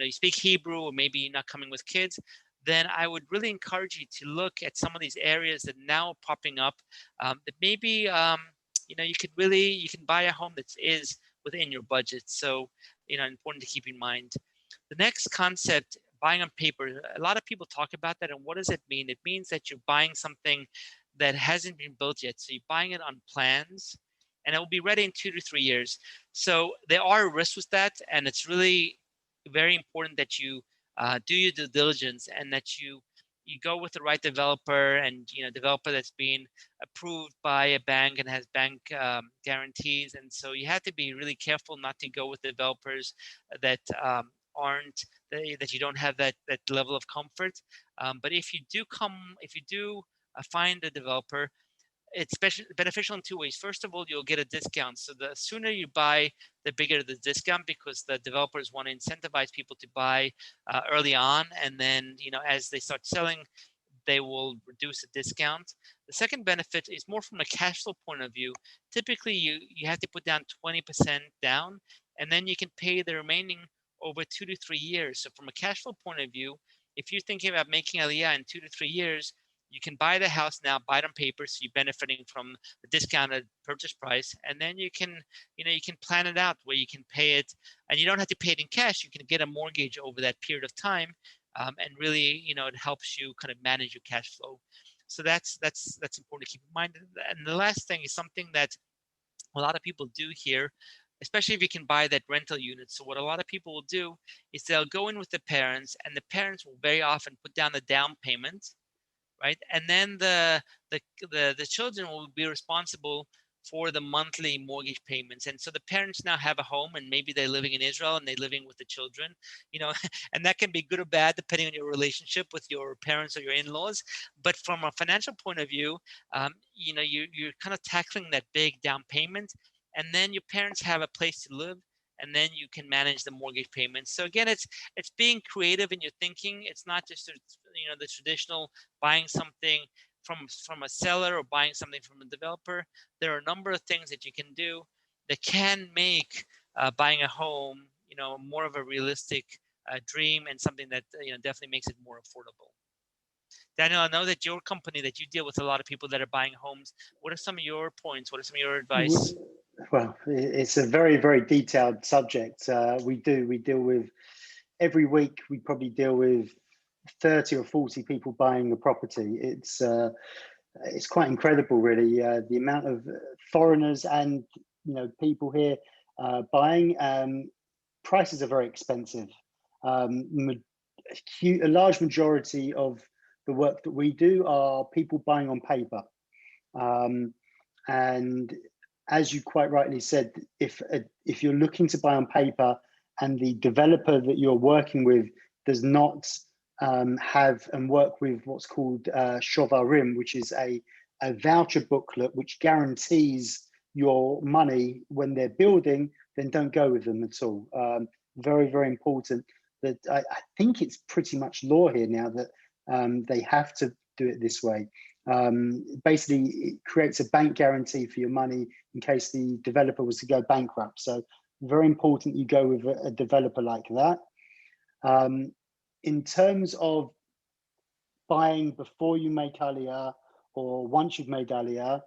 speak Hebrew, or maybe you're not coming with kids, then I would really encourage you to look at some of these areas that now are popping up, that maybe you can buy a home that is within your budget. So important to keep in mind. The next concept, buying on paper, a lot of people talk about that. And what does it mean? It means that you're buying something that hasn't been built yet. So you're buying it on plans and it will be ready in 2 to 3 years. So there are risks with that. And it's really very important that you do your due diligence and that you go with the right developer and developer that's been approved by a bank and has bank guarantees. And so you have to be really careful not to go with developers that aren't that you don't have that level of comfort. But if you do find a developer, it's beneficial in 2 ways. First of all, you'll get a discount. So the sooner you buy, the bigger the discount, because the developers want to incentivize people to buy early on. And then, as they start selling, they will reduce the discount. The second benefit is more from a cash flow point of view. Typically, you have to put down 20% down, and then you can pay the remaining over 2 to 3 years. So from a cash flow point of view, if you're thinking about making Aliyah in 2 to 3 years, you can buy the house now, buy it on paper, so you're benefiting from the discounted purchase price, and then you can plan it out where you can pay it, and you don't have to pay it in cash. You can get a mortgage over that period of time, and really, it helps you kind of manage your cash flow. So that's important to keep in mind. And the last thing is something that a lot of people do here, especially if you can buy that rental unit. So what a lot of people will do is they'll go in with the parents, and the parents will very often put down the down payment, right? And then the children will be responsible for the monthly mortgage payments. And so the parents now have a home, and maybe they're living in Israel and they're living with the children, and that can be good or bad depending on your relationship with your parents or your in-laws. But from a financial point of view, you're kind of tackling that big down payment, and then your parents have a place to live, and then you can manage the mortgage payments. So again, it's being creative in your thinking. It's not just the traditional buying something from a seller or buying something from a developer. There are a number of things that you can do that can make buying a home, more of a realistic dream, and something that definitely makes it more affordable. Daniel, I know that your company, that you deal with a lot of people that are buying homes. What are some of your points? What are some of your advice? Well, it's a very, very detailed subject. We deal with, every week, we probably deal with 30 or 40 people buying a property. It's quite incredible, really, the amount of foreigners and people here buying. Prices are very expensive. A large majority of the work that we do are people buying on paper, and as you quite rightly said, if you're looking to buy on paper and the developer that you're working with does not have and work with what's called Shovarim, which is a voucher booklet which guarantees your money when they're building, then don't go with them at all. Very, very important. That I think it's pretty much law here now that they have to do it this way. Basically, it creates a bank guarantee for your money in case the developer was to go bankrupt. So very important you go with a developer like that. In terms of buying before you make Aliyah or once you've made Aliyah,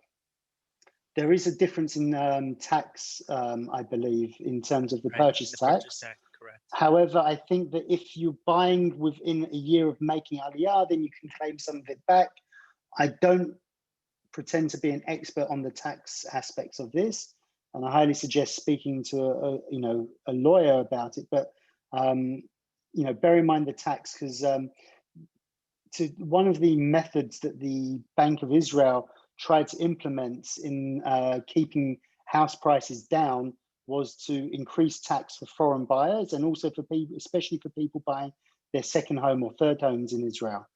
there is a difference in tax, I believe, in terms of the purchase tax. Purchase tax, correct. However, I think that if you're buying within a year of making Aliyah, then you can claim some of it back. I don't pretend to be an expert on the tax aspects of this, and I highly suggest speaking to a lawyer about it. But bear in mind the tax, because one of the methods that the Bank of Israel tried to implement in keeping house prices down was to increase tax for foreign buyers, and also for people, especially for people buying their second home or third homes in Israel.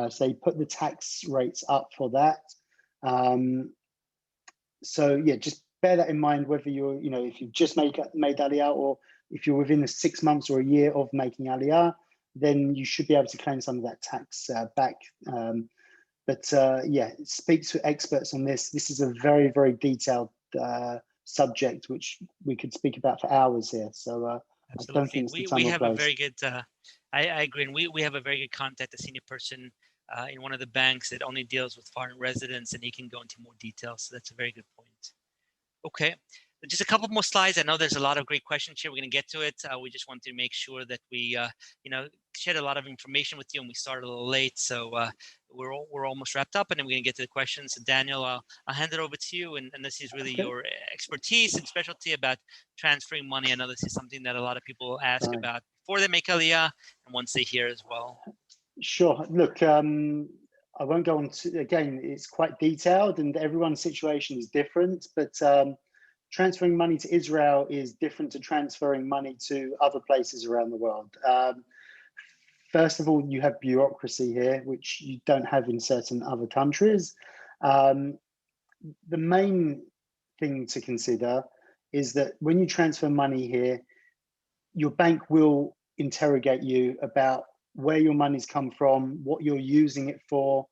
So they put the tax rates up for that. So yeah, just bear that in mind, whether you're, if you've just made Aliyah, or if you're within the 6 months or a year of making Aliyah, then you should be able to claim some of that tax back. But yeah, speak to experts on this. This is a very, very detailed subject, which we could speak about for hours here. So I don't think it's the time we or have place. a very good, I agree, and we have a very good contact, a senior person in one of the banks that only deals with foreign residents, and he can go into more details. So that's a very good point. Okay, just a couple more slides. I know there's a lot of great questions here. We're going to get to it. We just want to make sure that we, shared a lot of information with you, and we started a little late. So we're almost wrapped up, and then we're going to get to the questions. So Daniel, I'll hand it over to you. And this is really your expertise and specialty about transferring money. I know this is something that a lot of people ask about before they make Aliyah and once they hear as well. Sure. Look, I won't go on to, again, it's quite detailed and everyone's situation is different, but transferring money to Israel is different to transferring money to other places around the world. First of all, you have bureaucracy here, which you don't have in certain other countries. The main thing to consider is that when you transfer money here, your bank will interrogate you about where your money's come from, what you're using it for.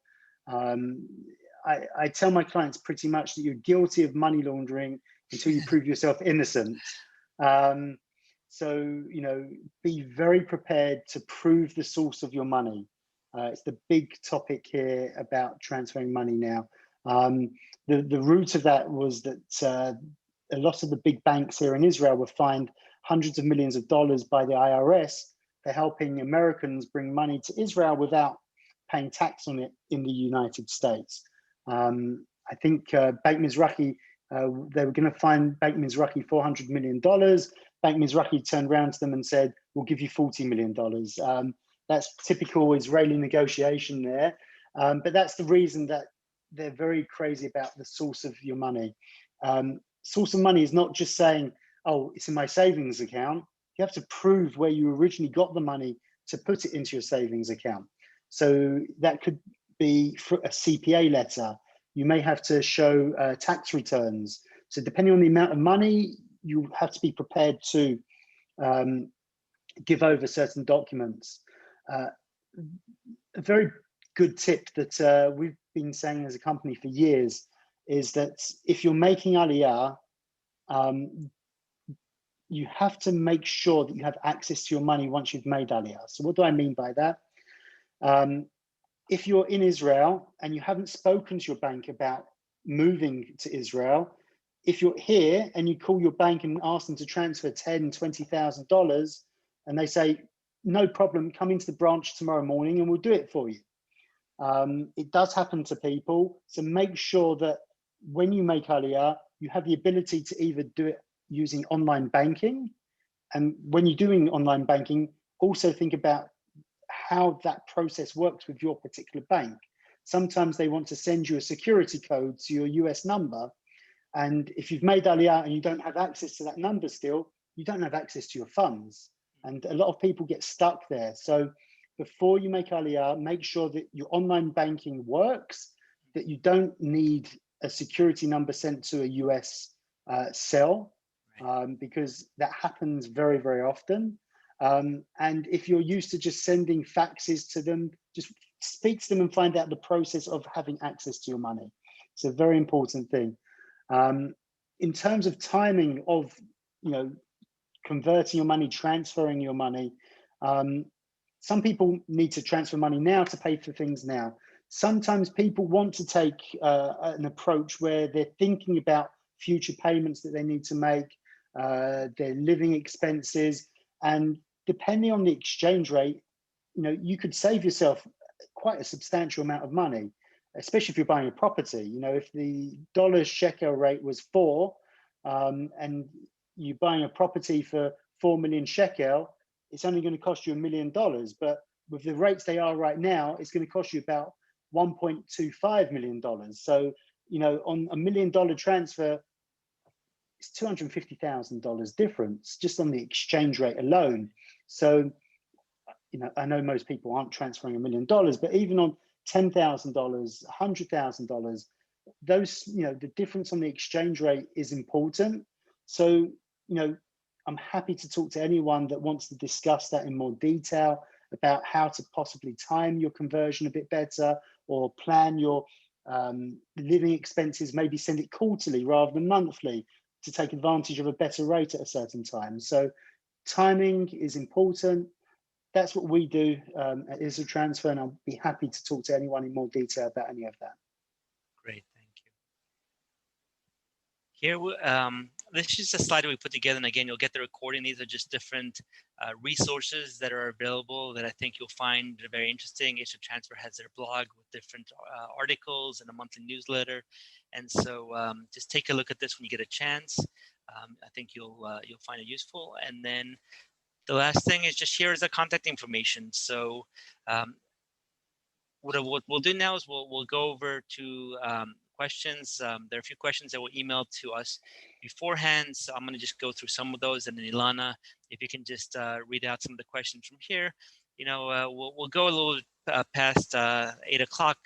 I tell my clients pretty much that you're guilty of money laundering until you prove yourself innocent. So, be very prepared to prove the source of your money. It's the big topic here about transferring money now. The root of that was that a lot of the big banks here in Israel were fined hundreds of millions of dollars by the IRS for helping Americans bring money to Israel without paying tax on it in the United States. I think Bank Mizrahi, they were going to fine Bank Mizrahi $400 million. Bank Mizrahi turned around to them and said, we'll give you $40 million. That's typical Israeli negotiation there. But that's the reason that they're very crazy about the source of your money. Source of money is not just saying, oh, it's in my savings account. You have to prove where you originally got the money to put it into your savings account. So that could be a CPA letter. You may have to show tax returns. So depending on the amount of money, you have to be prepared to give over certain documents. A very good tip that we've been saying as a company for years is that if you're making Aliyah, you have to make sure that you have access to your money once you've made Aliyah. So what do I mean by that? If you're in Israel and you haven't spoken to your bank about moving to Israel, if you're here and you call your bank and ask them to transfer $10,000, $20,000, and they say, no problem, come into the branch tomorrow morning and we'll do it for you. It does happen to people. So make sure that when you make Aliyah, you have the ability to either do it using online banking. And when you're doing online banking, also think about how that process works with your particular bank. Sometimes they want to send you a security code to your US number. And if you've made Aliyah and you don't have access to that number still, you don't have access to your funds. And a lot of people get stuck there. So before you make Aliyah, make sure that your online banking works, that you don't need a security number sent to a US cell, because that happens very, very often. And if you're used to just sending faxes to them, just speak to them and find out the process of having access to your money. It's a very important thing. In terms of timing of, converting your money, transferring your money, some people need to transfer money now to pay for things now. Sometimes people want to take an approach where they're thinking about future payments that they need to make, their living expenses, and depending on the exchange rate, you could save yourself quite a substantial amount of money, especially if you're buying a property. If the dollar shekel rate was 4, and you're buying a property for 4 million shekel, it's only going to cost you $1 million. But with the rates they are right now, it's going to cost you about $1.25 million. So, on $1 million transfer, it's $250,000 difference just on the exchange rate alone. So, I know most people aren't transferring $1 million, but even on $10,000, $100,000, those, the difference on the exchange rate is important. So, I'm happy to talk to anyone that wants to discuss that in more detail about how to possibly time your conversion a bit better, or plan your living expenses, maybe send it quarterly rather than monthly to take advantage of a better rate at a certain time. So timing is important. That's what we do at IsraTransfer, and I'll be happy to talk to anyone in more detail about any of that. Great, thank you. Here, this is a slide we put together, and again, you'll get the recording. These are just different resources that are available that I think you'll find very interesting. IsraTransfer has their blog with different articles and a monthly newsletter, and so just take a look at this when you get a chance. I think you'll find it useful. And then the last thing is just here is the contact information. So what we'll do now is we'll go over to questions. There are a few questions that were emailed to us beforehand, so I'm going to just go through some of those, and then Ilana, if you can just read out some of the questions from here. You know, we'll go a little past 9 o'clock,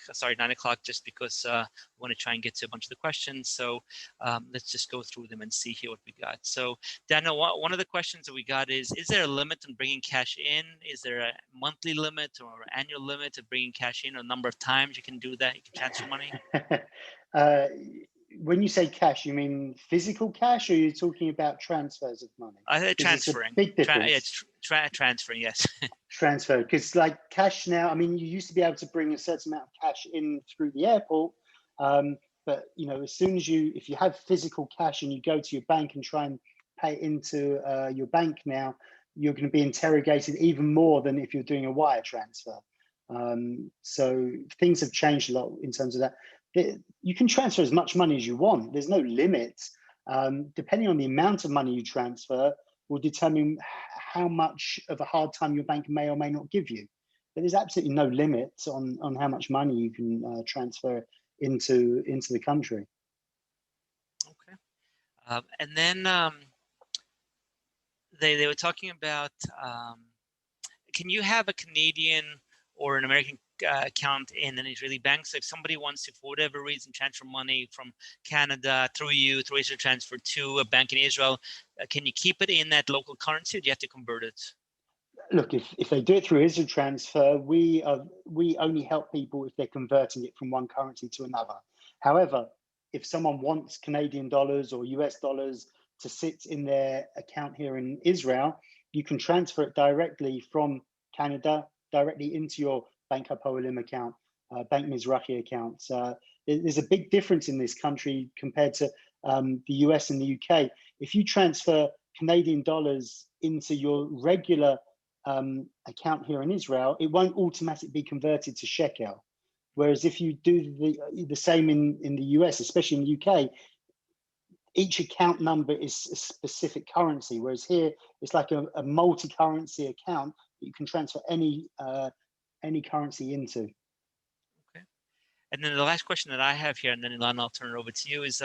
just because we want to try and get to a bunch of the questions. So let's just go through them and see here what we got. So Daniel, one of the questions that we got is there a limit on bringing cash in? Is there a monthly limit or annual limit of bringing cash in, or a number of times you can do that, you can transfer money? When you say cash, you mean physical cash, or are you talking about transfers of money? Transferring. Big difference. Transferring, yes. Transfer, because like cash now, I mean, you used to be able to bring a certain amount of cash in through the airport, but you know, as soon as if you have physical cash and you go to your bank and try and pay it into your bank now, you're going to be interrogated even more than if you're doing a wire transfer. So things have changed a lot in terms of that. You can transfer as much money as you want. There's no limit. Depending on the amount of money you transfer will determine how much of a hard time your bank may or may not give you. But there's absolutely no limit on how much money you can transfer into the country. Okay. And then they were talking about, can you have a Canadian or an American account in an Israeli bank? So if somebody wants to, for whatever reason, transfer money from Canada through IsraTransfer to a bank in Israel, can you keep it in that local currency, or do you have to convert it? Look, if they do it through IsraTransfer, we only help people if they're converting it from one currency to another. However, if someone wants Canadian dollars or US dollars to sit in their account here in Israel, you can transfer it directly from Canada directly into your Bank Olim account, Bank Mizrahi account. There's a bit difference in this country compared to the US and the UK. If you transfer Canadian dollars into your regular account here in Israel, it won't automatically be converted to shekel. Whereas if you do the same in the US, especially in the UK, each account number is a specific currency. Whereas here, it's like a multi-currency account that you can transfer any currency into. Okay. And then the last question that I have here, and then Ilana, I'll turn it over to you, is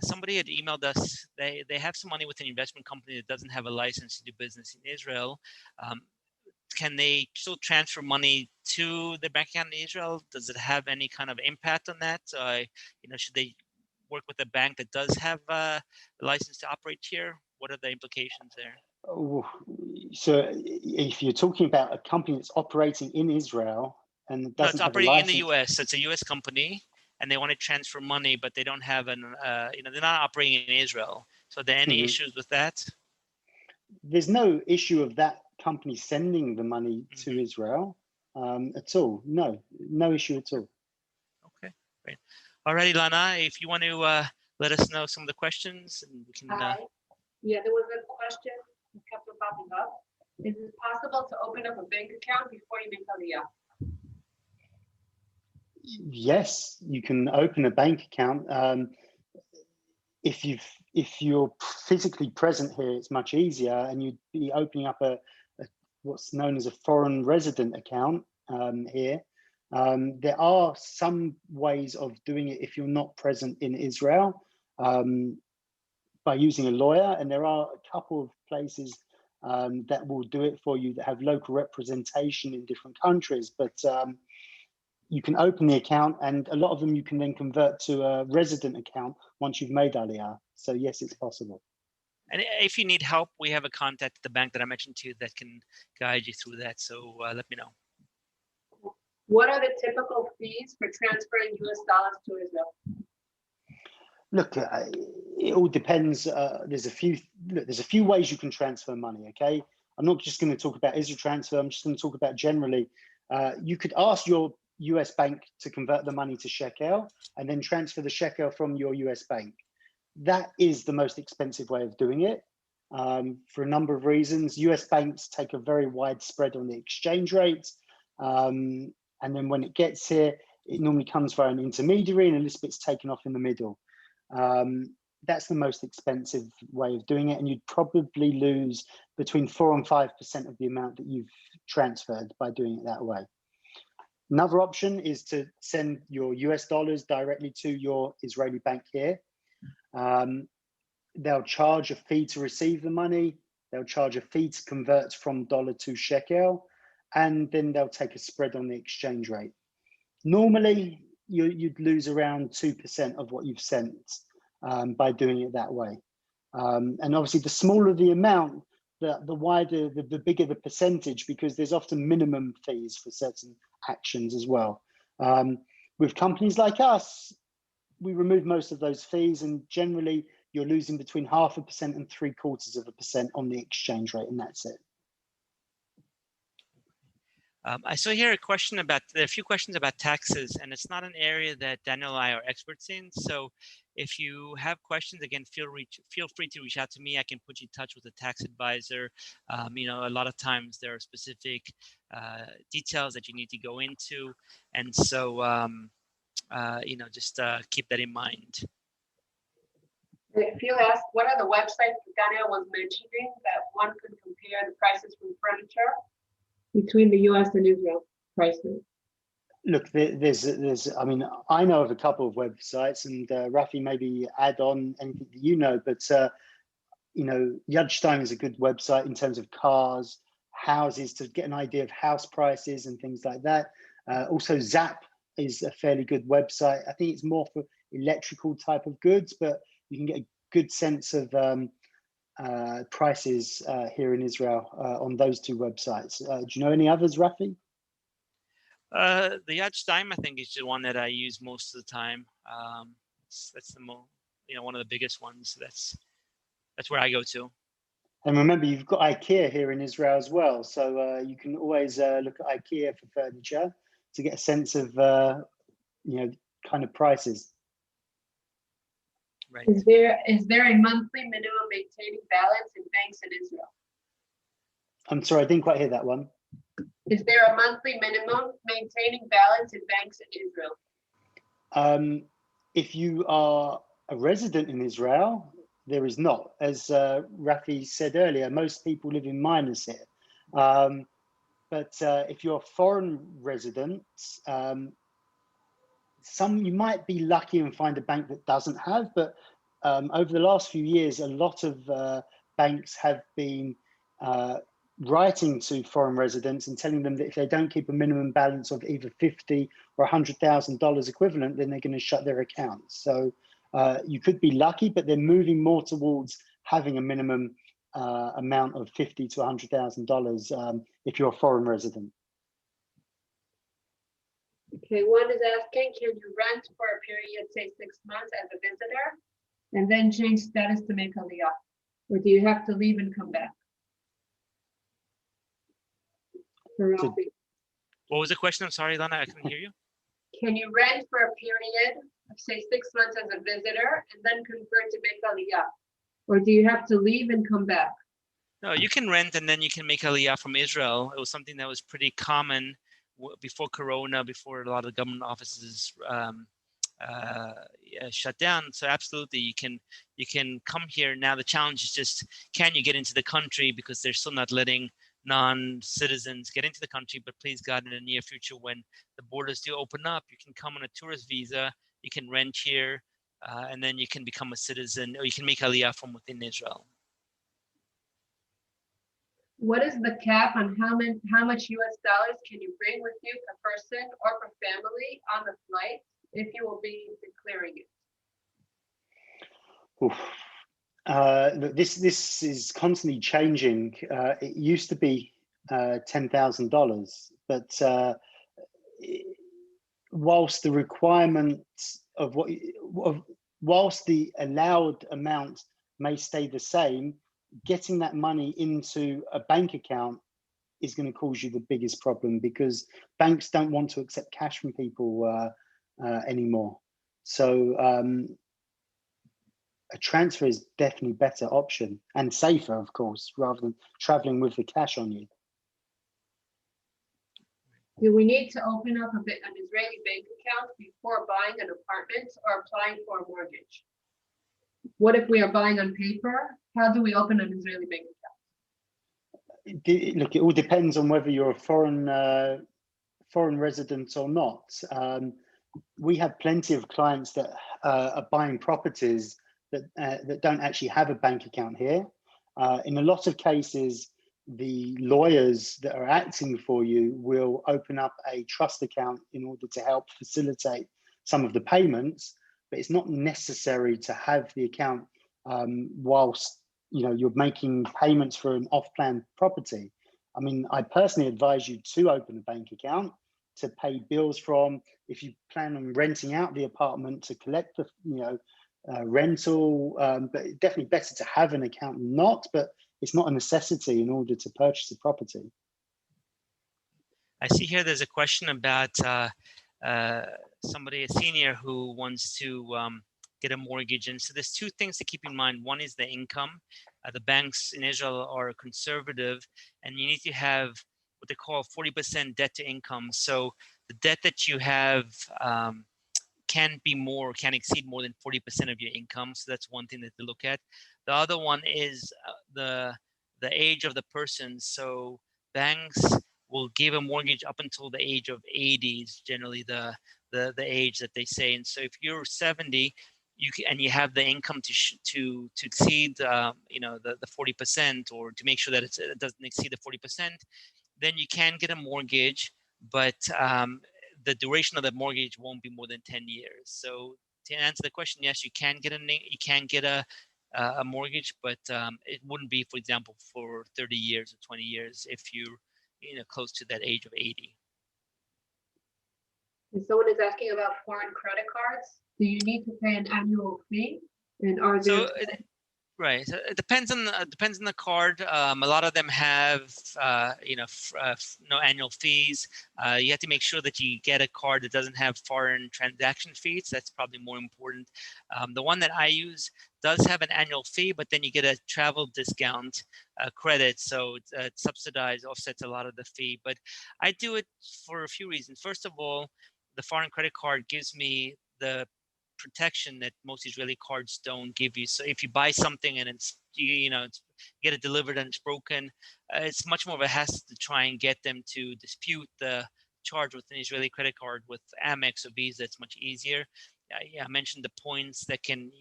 somebody had emailed us. They have some money with an investment company that doesn't have a license to do business in Israel. Can they still transfer money to their bank account in Israel? Does it have any kind of impact on that? Should they work with a bank that does have a license to operate here? What are the implications there? So if you're talking about a company that's operating in Israel and doesn't have a license, operating in the US, so it's a US company, and they want to transfer money, but they don't have they're not operating in Israel. So are there any issues with that? There's no issue of that company sending the money to Israel at all. No issue at all. Okay, great. All right, Ilana, if you want to let us know some of the questions, and we can. Yeah, there was a question that kept popping up. Is it possible to open up a bank account before you make Aliyah? Yes, you can open a bank account. If you're physically present here, it's much easier, and you'd be opening up a what's known as a foreign resident account here. There are some ways of doing it if you're not present in Israel by using a lawyer, and there are a couple of places that will do it for you that have local representation in different countries, but you can open the account, and a lot of them you can then convert to a resident account once you've made Aliyah. So yes, it's possible. And if you need help, we have a contact at the bank that I mentioned to you that can guide you through that. So let me know. What are the typical fees for transferring US dollars to Israel? Look, it all depends. There's a few ways you can transfer money. Okay, I'm not just going to talk about IsraTransfer. I'm just going to talk about generally. You could ask your US bank to convert the money to shekel and then transfer the shekel from your US bank. that is the most expensive way of doing it for a number of reasons. US banks take a very wide spread on the exchange rate. And then when it gets here, it normally comes via an intermediary and a little bit's taken off in the middle. That's the most expensive way of doing it. And you'd probably lose between 4 and 5% of the amount that you've transferred by doing it that way. Another option is to send your US dollars directly to your Israeli bank here. They'll charge a fee to receive the money. They'll charge a fee to convert from dollar to shekel, and then they'll take a spread on the exchange rate. Normally, you'd lose around 2% of what you've sent by doing it that way. And obviously, the smaller the amount, the wider, the bigger the percentage, because there's often minimum fees for certain actions as well. With companies like us, we remove most of those fees, and generally you're losing between 0.5% and 0.75% on the exchange rate, and that's it. I saw here there are a few questions about taxes, and it's not an area that Daniel and I are experts in. So if you have questions, again, feel free to reach out to me. I can put you in touch with a tax advisor. You know, a lot of times there are specific details that you need to go into. And so, you know, just keep that in mind. If you ask, what are the websites Daniel was mentioning that one could compare the prices from furniture between the US and Israel prices? Look, I mean, I know of a couple of websites, and Rafi, maybe add on anything that you know, but, you know, Yad Stein is a good website in terms of cars, houses, to get an idea of house prices and things like that. Also, Zap is a fairly good website. I think it's more for electrical type of goods, but you can get a good sense of prices here in Israel on those two websites. Do you know any others, Rafi? The Yad Stein, I think, is the one that I use most of the time. That's the one of the biggest ones. That's where I go to. And remember, you've got IKEA here in Israel as well, so you can always look at IKEA for furniture to get a sense of kind of prices. Right. Is there a monthly minimum maintaining balance in banks in Israel? I'm sorry, I didn't quite hear that one. Is there a monthly minimum maintaining balance in banks in Israel? If you are a resident in Israel, there is not. As Rafi said earlier, most people live in minors here. But if you're a foreign resident, you might be lucky and find a bank that doesn't have, but over the last few years, a lot of banks have been writing to foreign residents and telling them that if they don't keep a minimum balance of either $50,000 or $100,000 equivalent, then they're going to shut their accounts. So you could be lucky, but they're moving more towards having a minimum amount of $50,000 to $100,000 if you're a foreign resident. Okay, one is asking, can you rent for a period, say 6 months as a visitor, and then change status to make Aliyah? Or do you have to leave and come back? What was the question? I'm sorry, Lana, I couldn't hear you. Can you rent for a period of say 6 months as a visitor and then convert to make Aliyah? Or do you have to leave and come back? No, you can rent and then you can make Aliyah from Israel. It was something that was pretty common before Corona, before a lot of government offices shut down. So absolutely, you can come here. Now the challenge is just, can you get into the country, because they're still not letting non-citizens get into the country. But please God, in the near future, when the borders do open up, you can come on a tourist visa, you can rent here, and then you can become a citizen, or you can make Aliyah from within Israel. What is the cap on how much US dollars can you bring with you per person or per family on the flight if you will be declaring it? This is constantly changing. It used to be $10,000, but whilst the requirements whilst the allowed amount may stay the same, getting that money into a bank account is going to cause you the biggest problem, because banks don't want to accept cash from people anymore. So a transfer is definitely better option and safer, of course, rather than traveling with the cash on you. Do we need to open up an Israeli bank account before buying an apartment or applying for a mortgage? What if we are buying on paper? How do we open an Israeli bank account? Look, it all depends on whether you're a foreign resident or not. We have plenty of clients that are buying properties that don't actually have a bank account here. In a lot of cases, the lawyers that are acting for you will open up a trust account in order to help facilitate some of the payments, but it's not necessary to have the account whilst you're making payments for an off-plan property. I mean, I personally advise you to open a bank account to pay bills from. If you plan on renting out the apartment, to collect the rental, but definitely better to have an account than not, but it's not a necessity in order to purchase a property. I see here there's a question about somebody, a senior, who wants to get a mortgage. And so there's two things to keep in mind. One is the income. The banks in Israel are conservative, and you need to have what they call 40% debt to income. So the debt that you have can exceed more than 40% of your income. So that's one thing that to look at. The other one is the age of the person. So banks will give a mortgage up until the age of 80 is generally the age that they say. And so if you're 70, and you have the income to exceed the 40%, or to make sure that it doesn't exceed the 40%, then you can get a mortgage, but the duration of the mortgage won't be more than 10 years. So to answer the question, yes, you can get a mortgage, but it wouldn't be, for example, for 30 years or 20 years if you're close to that age of 80. And someone is asking about foreign credit cards. Do you need to pay an annual fee? And are there Right. So it depends on the card. A lot of them have no annual fees. You have to make sure that you get a card that doesn't have foreign transaction fees. That's probably more important. The one that I use does have an annual fee, but then you get a travel discount credit, so it's subsidized, offsets a lot of the fee. But I do it for a few reasons. First of all, the foreign credit card gives me the protection that most Israeli cards don't give you. So if you buy something and it's get it delivered and it's broken, it's much more of a hassle to try and get them to dispute the charge with an Israeli credit card. With Amex or Visa, it's much easier. I mentioned the points that can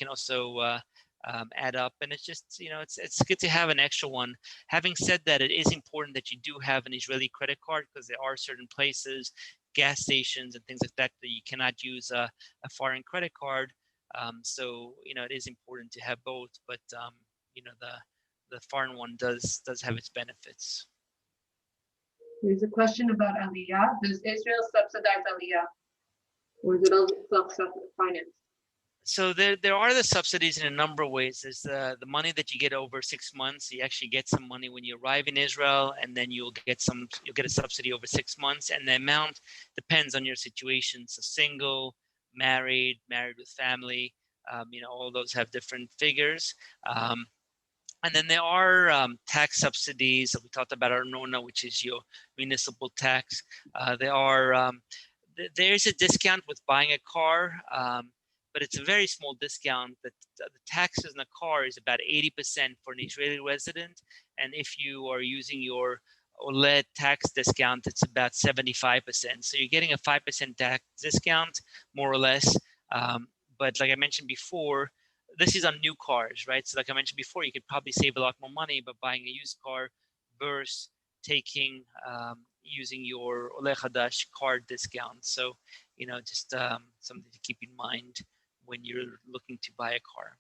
also add up, and it's just it's good to have an extra one. Having said that, it is important that you do have an Israeli credit card, because there are certain places, gas stations and things like that, that you cannot use a foreign credit card. So it is important to have both, but the foreign one does have its benefits. There's a question about Aliyah. Does Israel subsidize Aliyah, or is it all self-financed? So there are the subsidies in a number of ways. There's the money that you get over 6 months. You actually get some money when you arrive in Israel, and then you'll get a subsidy over 6 months, and the amount depends on your situation. So single, married with family, all those have different figures. And then there are tax subsidies that we talked about, Arnona, which is your municipal tax. There's a discount with buying a car, but it's a very small discount. That the taxes in a car is about 80% for an Israeli resident, and if you are using your OLED tax discount, it's about 75%. So you're getting a 5% tax discount, more or less. But like I mentioned before, this is on new cars, right? So like I mentioned before, you could probably save a lot more money by buying a used car versus using your Ole Hadash card discount. So, just something to keep in mind when you're looking to buy a car.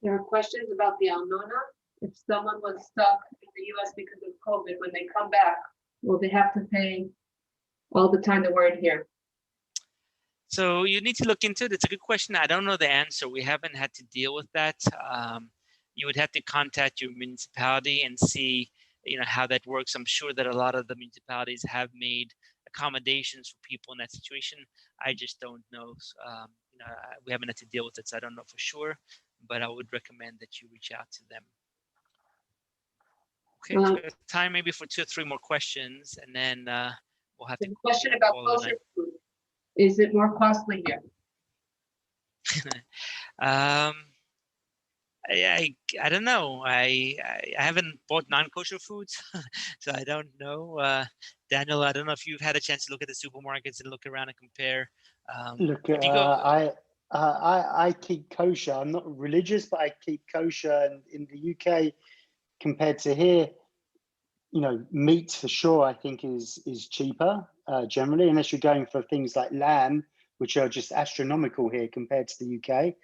There are questions about the Arnona. If someone was stuck in the US because of COVID, when they come back, will they have to pay all the time they weren't here? So you need to look into it. It's a good question. I don't know the answer. We haven't had to deal with that. You would have to contact your municipality and see, how that works. I'm sure that a lot of the municipalities have made accommodations for people in that situation. I just don't know we haven't had to deal with it, so I don't know for sure, but I would recommend that you reach out to them. Okay, so we have time maybe for 2 or 3 more questions, and then we'll have to. The question about kosher food. Is it more costly here? I don't know. I haven't bought non-kosher foods, so I don't know. Daniel, I don't know if you've had a chance to look at the supermarkets and look around and compare. Look, if you go, I keep kosher. I'm not religious, but I keep kosher. And in the UK, compared to here, you know, meat for sure, I think is cheaper generally, unless you're going for things like lamb, which are just astronomical here compared to the UK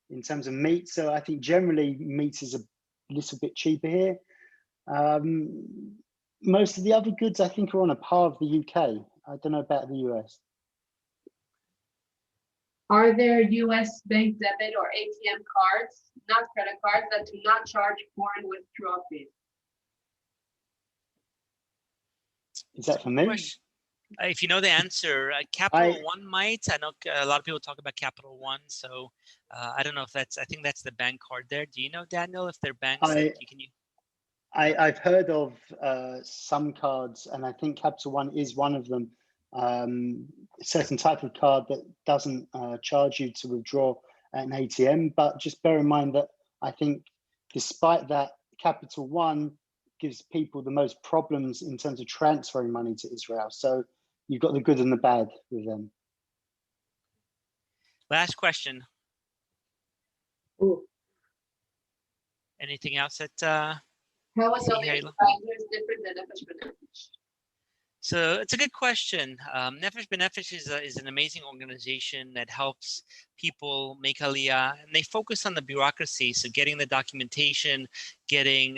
in terms of meat. So I think generally meat is a little bit cheaper here. Most of the other goods I think are on a par of the UK. I don't know about the US. Are there US bank debit or ATM cards, not credit cards, that do not charge foreign withdrawal fees? Is that for me? If you know the answer, Capital One might. I know a lot of people talk about Capital One, so I don't know if that's. I think that's the bank card there. Do you know, Daniel, if they're banks that you can use? I've heard of some cards, and I think Capital One is one of them. A certain type of card that doesn't charge you to withdraw at an ATM, but just bear in mind that I think despite that, Capital One gives people the most problems in terms of transferring money to Israel. So you've got the good and the bad with them. Last question. Ooh. Anything else that how is Olim Advisors different than Nefesh B'Nefesh? So it's a good question. Nefesh B'Nefesh is an amazing organization that helps people make Aliyah, and they focus on the bureaucracy. So getting the documentation, getting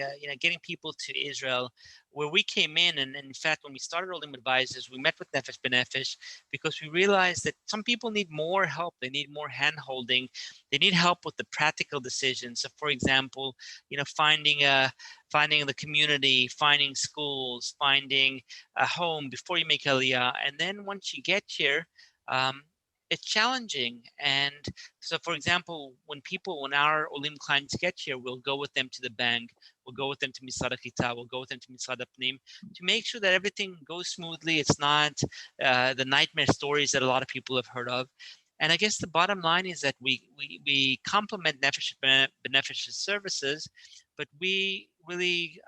people to Israel. Where we came in, and in fact, when we started Olim Advisors, we met with Nefesh B'Nefesh because we realized that some people need more help. They need more hand-holding. They need help with the practical decisions. So, for example, finding the community, finding schools, finding a home before you make Aliyah, and then once you get here, it's challenging. And so, for example, when our Olim clients get here, we'll go with them to the bank, we'll go with them to Misrad HaKlita, we'll go with them to Misrad HaPnim to make sure that everything goes smoothly. It's not the nightmare stories that a lot of people have heard of. And I guess the bottom line is that we complement Nefesh B'Nefesh's services, but we really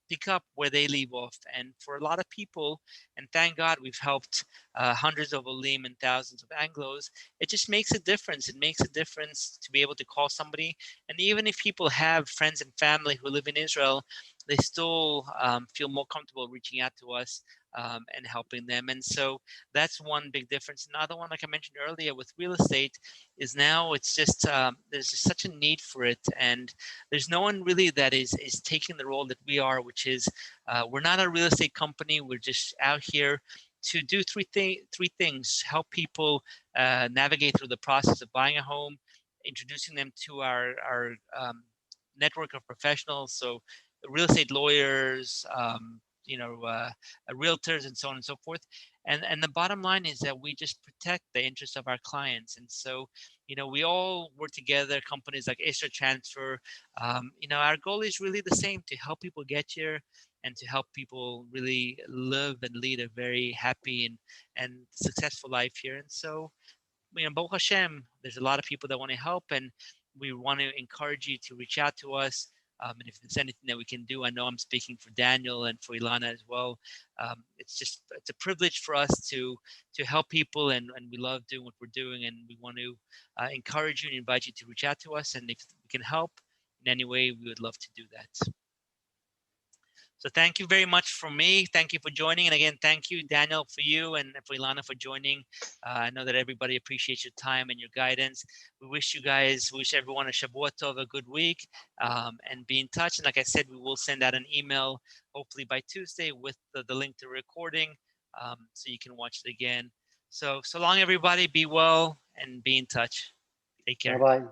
pick up where they leave off. And for a lot of people, and thank God we've helped hundreds of Olim and thousands of Anglos, it just makes a difference. It makes a difference to be able to call somebody. And even if people have friends and family who live in Israel, they still feel more comfortable reaching out to us and helping them. And so that's one big difference. Another one, like I mentioned earlier with real estate, is now it's just there's just such a need for it, and there's no one really that is taking the role that we are, which is we're not a real estate company. We're just out here to do three things: help people navigate through the process of buying a home, introducing them to our network of professionals, so real estate lawyers, realtors, and so on and so forth. And the bottom line is that we just protect the interests of our clients. And so, we all work together, companies like IsraTransfer. Our goal is really the same: to help people get here and to help people really live and lead a very happy and successful life here. And so, Baruch Hashem, there's a lot of people that want to help, and we want to encourage you to reach out to us. And if there's anything that we can do, I know I'm speaking for Daniel and for Ilana as well. It's a privilege for us to help people, and we love doing what we're doing, and we want to encourage you and invite you to reach out to us. And if we can help in any way, we would love to do that. So thank you very much from me. Thank you for joining. And again, thank you, Daniel, for you, and for Ilana for joining. I know that everybody appreciates your time and your guidance. We wish everyone a Shavua Tov, a good week, and be in touch. And like I said, we will send out an email, hopefully by Tuesday, with the link to the recording, so you can watch it again. So long, everybody. Be well and be in touch. Take care. Bye-bye.